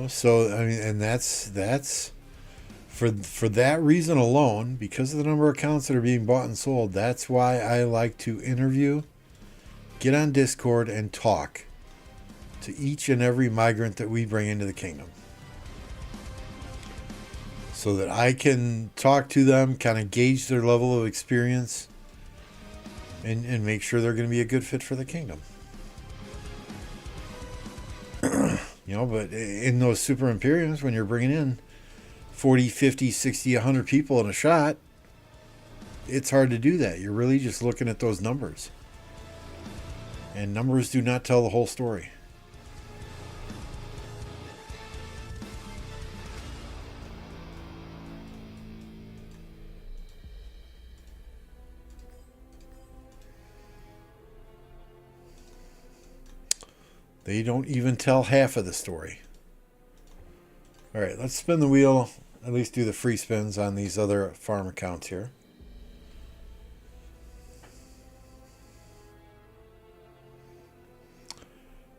So I mean, and that's for that reason alone, because of the number of accounts that are being bought and sold. That's why I like to interview, get on Discord, and talk to each and every migrant that we bring into the kingdom, so that I can talk to them, kind of gauge their level of experience, and make sure they're going to be a good fit for the kingdom. But in those Super Imperiums, when you're bringing in 40, 50, 60, 100 people in a shot, it's hard to do that. You're really just looking at those numbers. And numbers do not tell the whole story. They don't even tell half of the story. All right, let's spin the wheel. At least do the free spins on these other farm accounts here.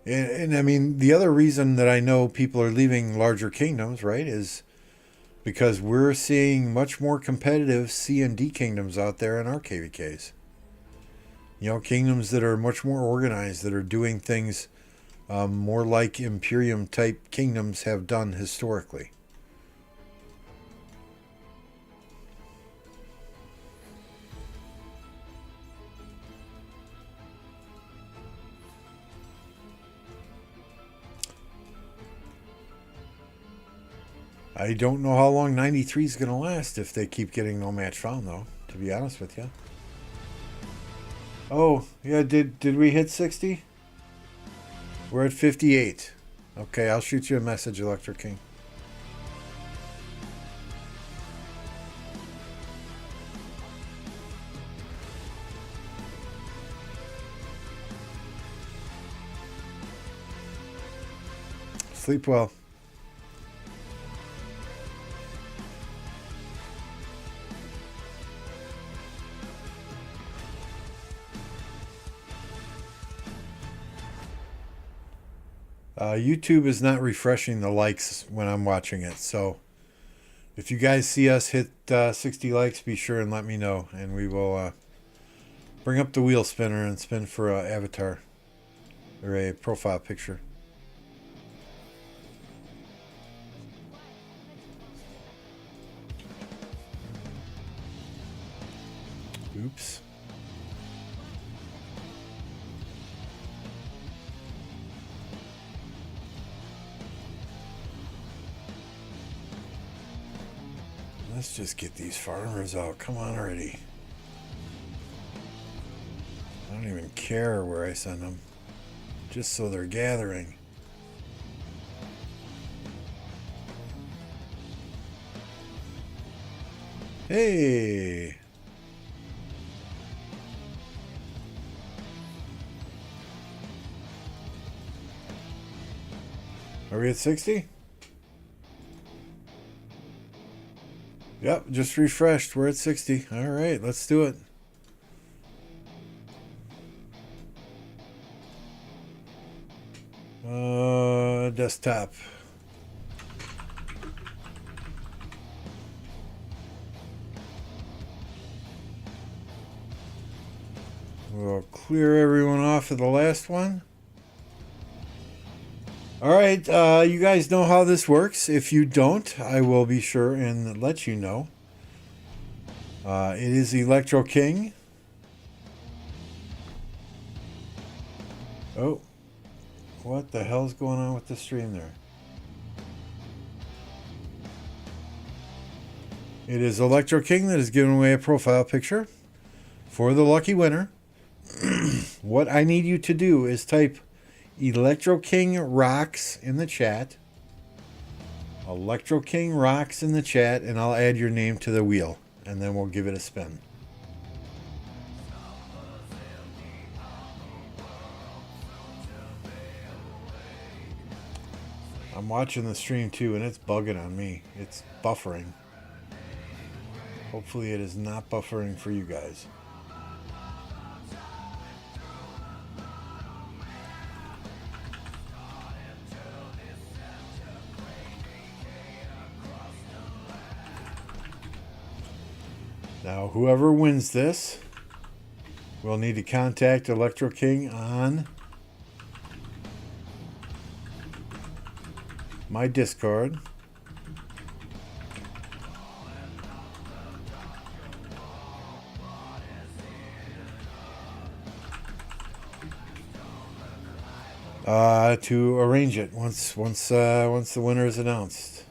And I mean, the other reason that I know people are leaving larger kingdoms, right, is because we're seeing much more competitive C and D kingdoms out there in our KVKs. Kingdoms that are much more organized, that are doing things more like Imperium type kingdoms have done historically. I don't know how long 93 is going to last if they keep getting no match found, though, to be honest with you. Oh, yeah, did we hit 60? We're at 58. Okay, I'll shoot you a message, Electric King. Sleep well. YouTube is not refreshing the likes when I'm watching it, so if you guys see us hit 60 likes, be sure and let me know, and we will bring up the wheel spinner and spin for an avatar or a profile picture. Oops. Let's just get these farmers out. Come on already. I don't even care where I send them. Just so they're gathering. Hey! Are we at 60? Yep, just refreshed. We're at 60. All right, let's do it. Desktop. We'll clear everyone off of the last one. All right, you guys know how this works. If you don't, I will be sure and let you know. It is Electro King. Oh, what the hell's going on with the stream there? It is Electro King that is giving away a profile picture for the lucky winner. What I need you to do is type Electro King Rocks in the chat. Electro King Rocks in the chat, and I'll add your name to the wheel, and then we'll give it a spin. I'm watching the stream too, and it's bugging on me. It's buffering. Hopefully it is not buffering for you guys. Now, whoever wins this will need to contact Electro King on my Discord. To arrange it once the winner is announced.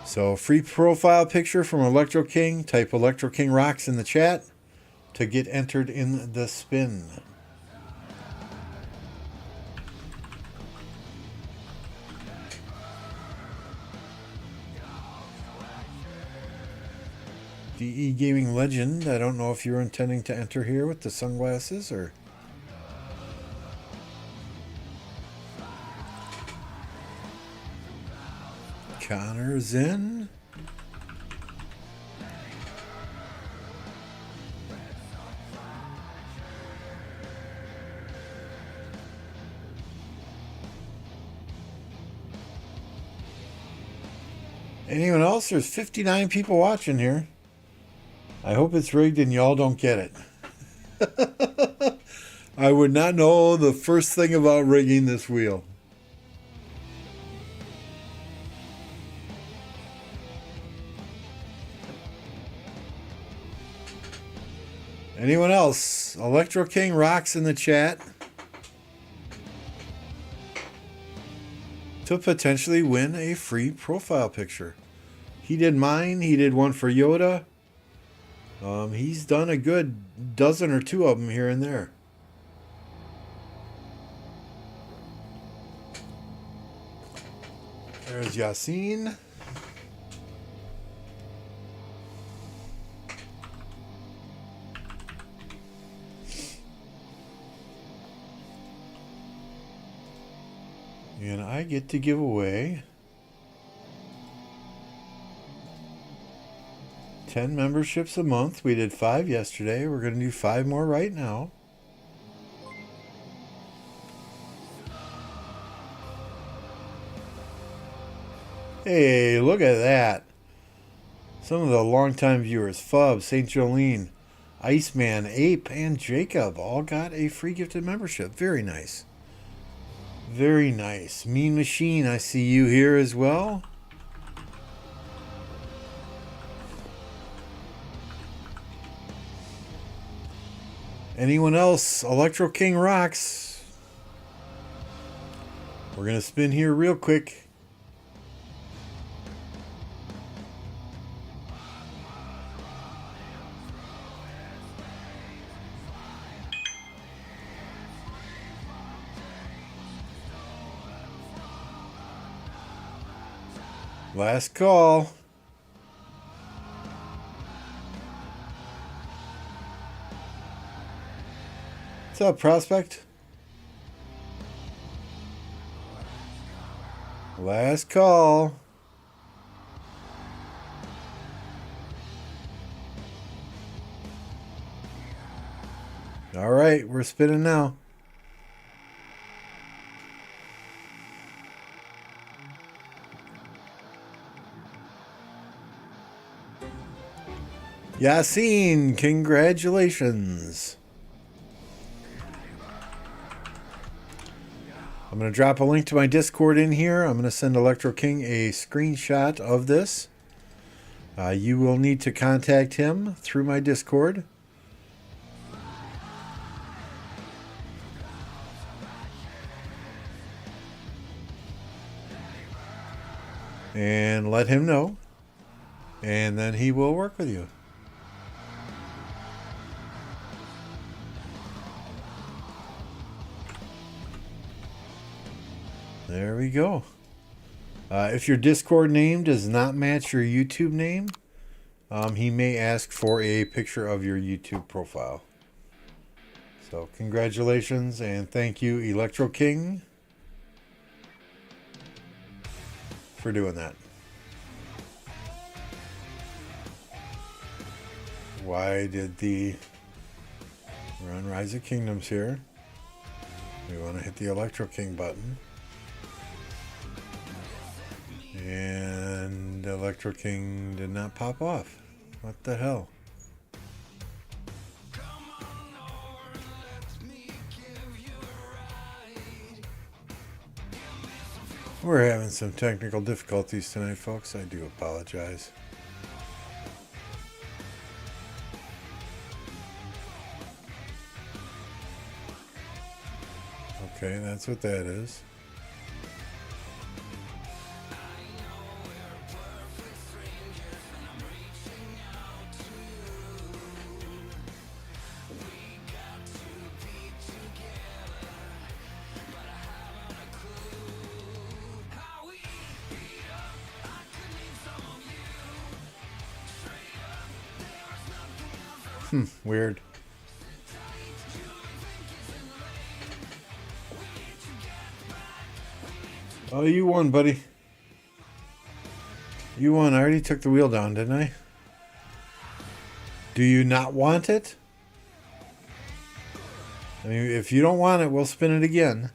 So, free profile picture from Electro King. Type Electro King Rocks in the chat to get entered in the spin. DE Gaming Legend, I don't know if you're intending to enter here with the sunglasses or... Connor's in. Anyone else? There's 59 people watching here. I hope it's rigged and y'all don't get it. I would not know the first thing about rigging this wheel. Anyone else? Electro King Rocks in the chat to potentially win a free profile picture. He did mine. He did one for Yoda. He's done a good dozen or two of them here and there. There's Yassine. I get to give away 10 memberships a month. We did 5 yesterday. We're going to do 5 more right now. Hey, look at that. Some of the longtime viewers, Fub, St. Jolene, Iceman, Ape, and Jacob all got a free gifted membership. Very nice. Very nice. Mean Machine, I see you here as well. Anyone else? Electro King rocks. We're going to spin here real quick. Last call. What's up, Prospect? Last call. All right, we're spinning now. Yassine, congratulations. I'm going to drop a link to my Discord in here. I'm going to send Electro King a screenshot of this. You will need to contact him through my Discord. And let him know. And then he will work with you. There we go. If your Discord name does not match your YouTube name, he may ask for a picture of your YouTube profile. So congratulations and thank you, Electro King, for doing that. Why did the run Rise of Kingdoms here? We want to hit the Electro King button. And Electro King did not pop off. What the hell? We're having some technical difficulties tonight, folks. I do apologize. Okay, that's what that is. Weird. Oh, you won, buddy. You won. I already took the wheel down, didn't I? Do you not want it? I mean, if you don't want it, we'll spin it again.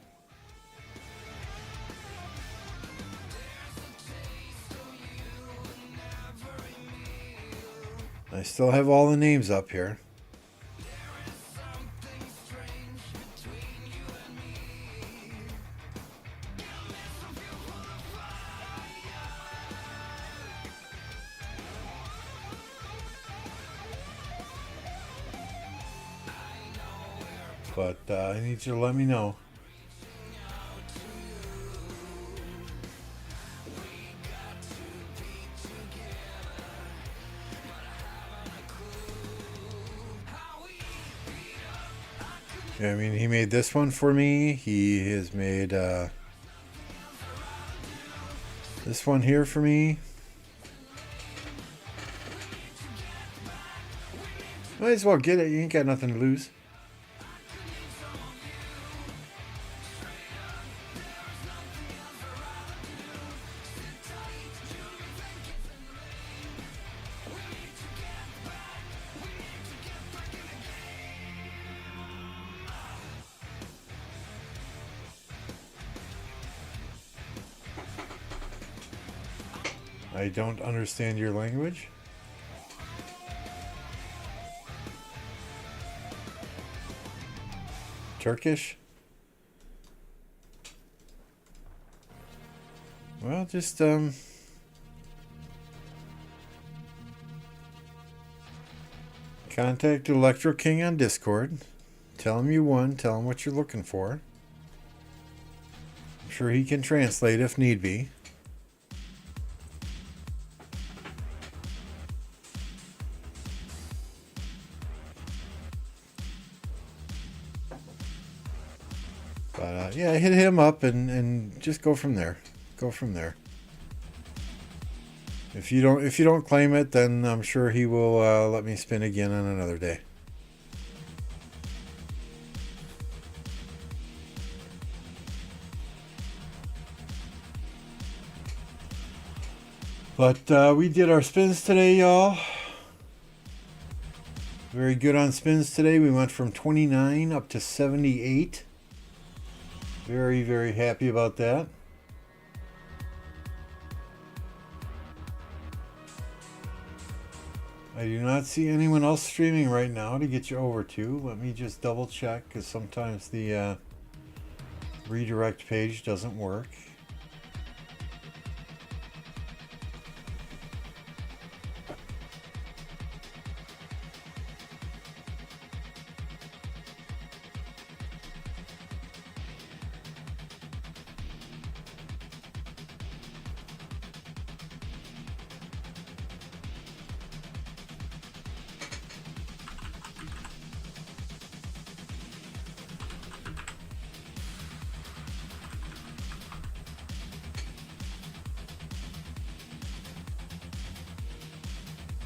I still have all the names up here. But I need you to let me know. Yeah, I mean, he made this one for me. He has made this one here for me. Might as well get it. You ain't got nothing to lose. I don't understand your language. Turkish? Well, just contact Electro King on Discord. Tell him you won. Tell him what you're looking for. I'm sure he can translate if need be. But yeah, hit him up and just go from there. Go from there. If you don't claim it, then I'm sure he will let me spin again on another day. But we did our spins today, y'all. Very good on spins today. We went from 29 up to 78. Very, very happy about that. I do not see anyone else streaming right now to get you over to. Let me just double check, because sometimes the redirect page doesn't work.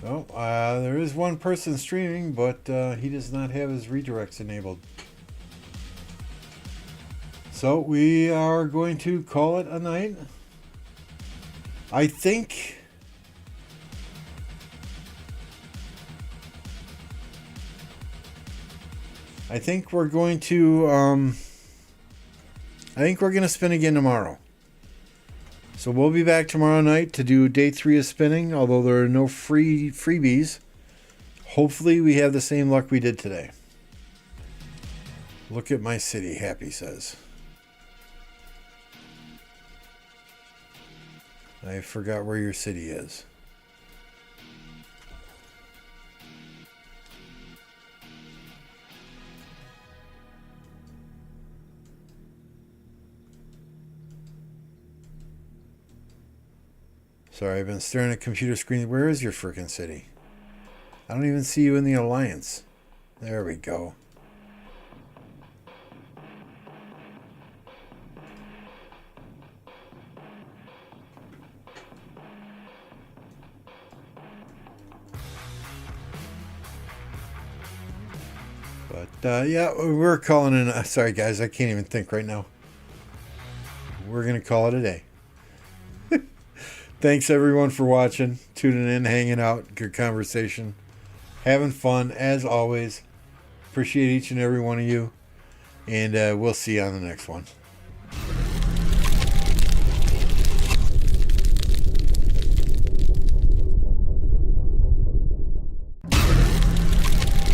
Oh, there is one person streaming, but he does not have his redirects enabled. So we are going to call it a night. I think we're going to I think we're going to spin again tomorrow. So we'll be back tomorrow night to do day 3 of spinning, although there are no freebies. Hopefully we have the same luck we did today. Look at my city, Happy says. I forgot where your city is. Sorry, I've been staring at computer screen. Where is your frickin' city? I don't even see you in the alliance. There we go. But yeah, we're calling in. Sorry guys, I can't even think right now. We're going to call it a day. Thanks everyone for watching, tuning in, hanging out, good conversation, having fun as always. Appreciate each and every one of you, and we'll see you on the next one.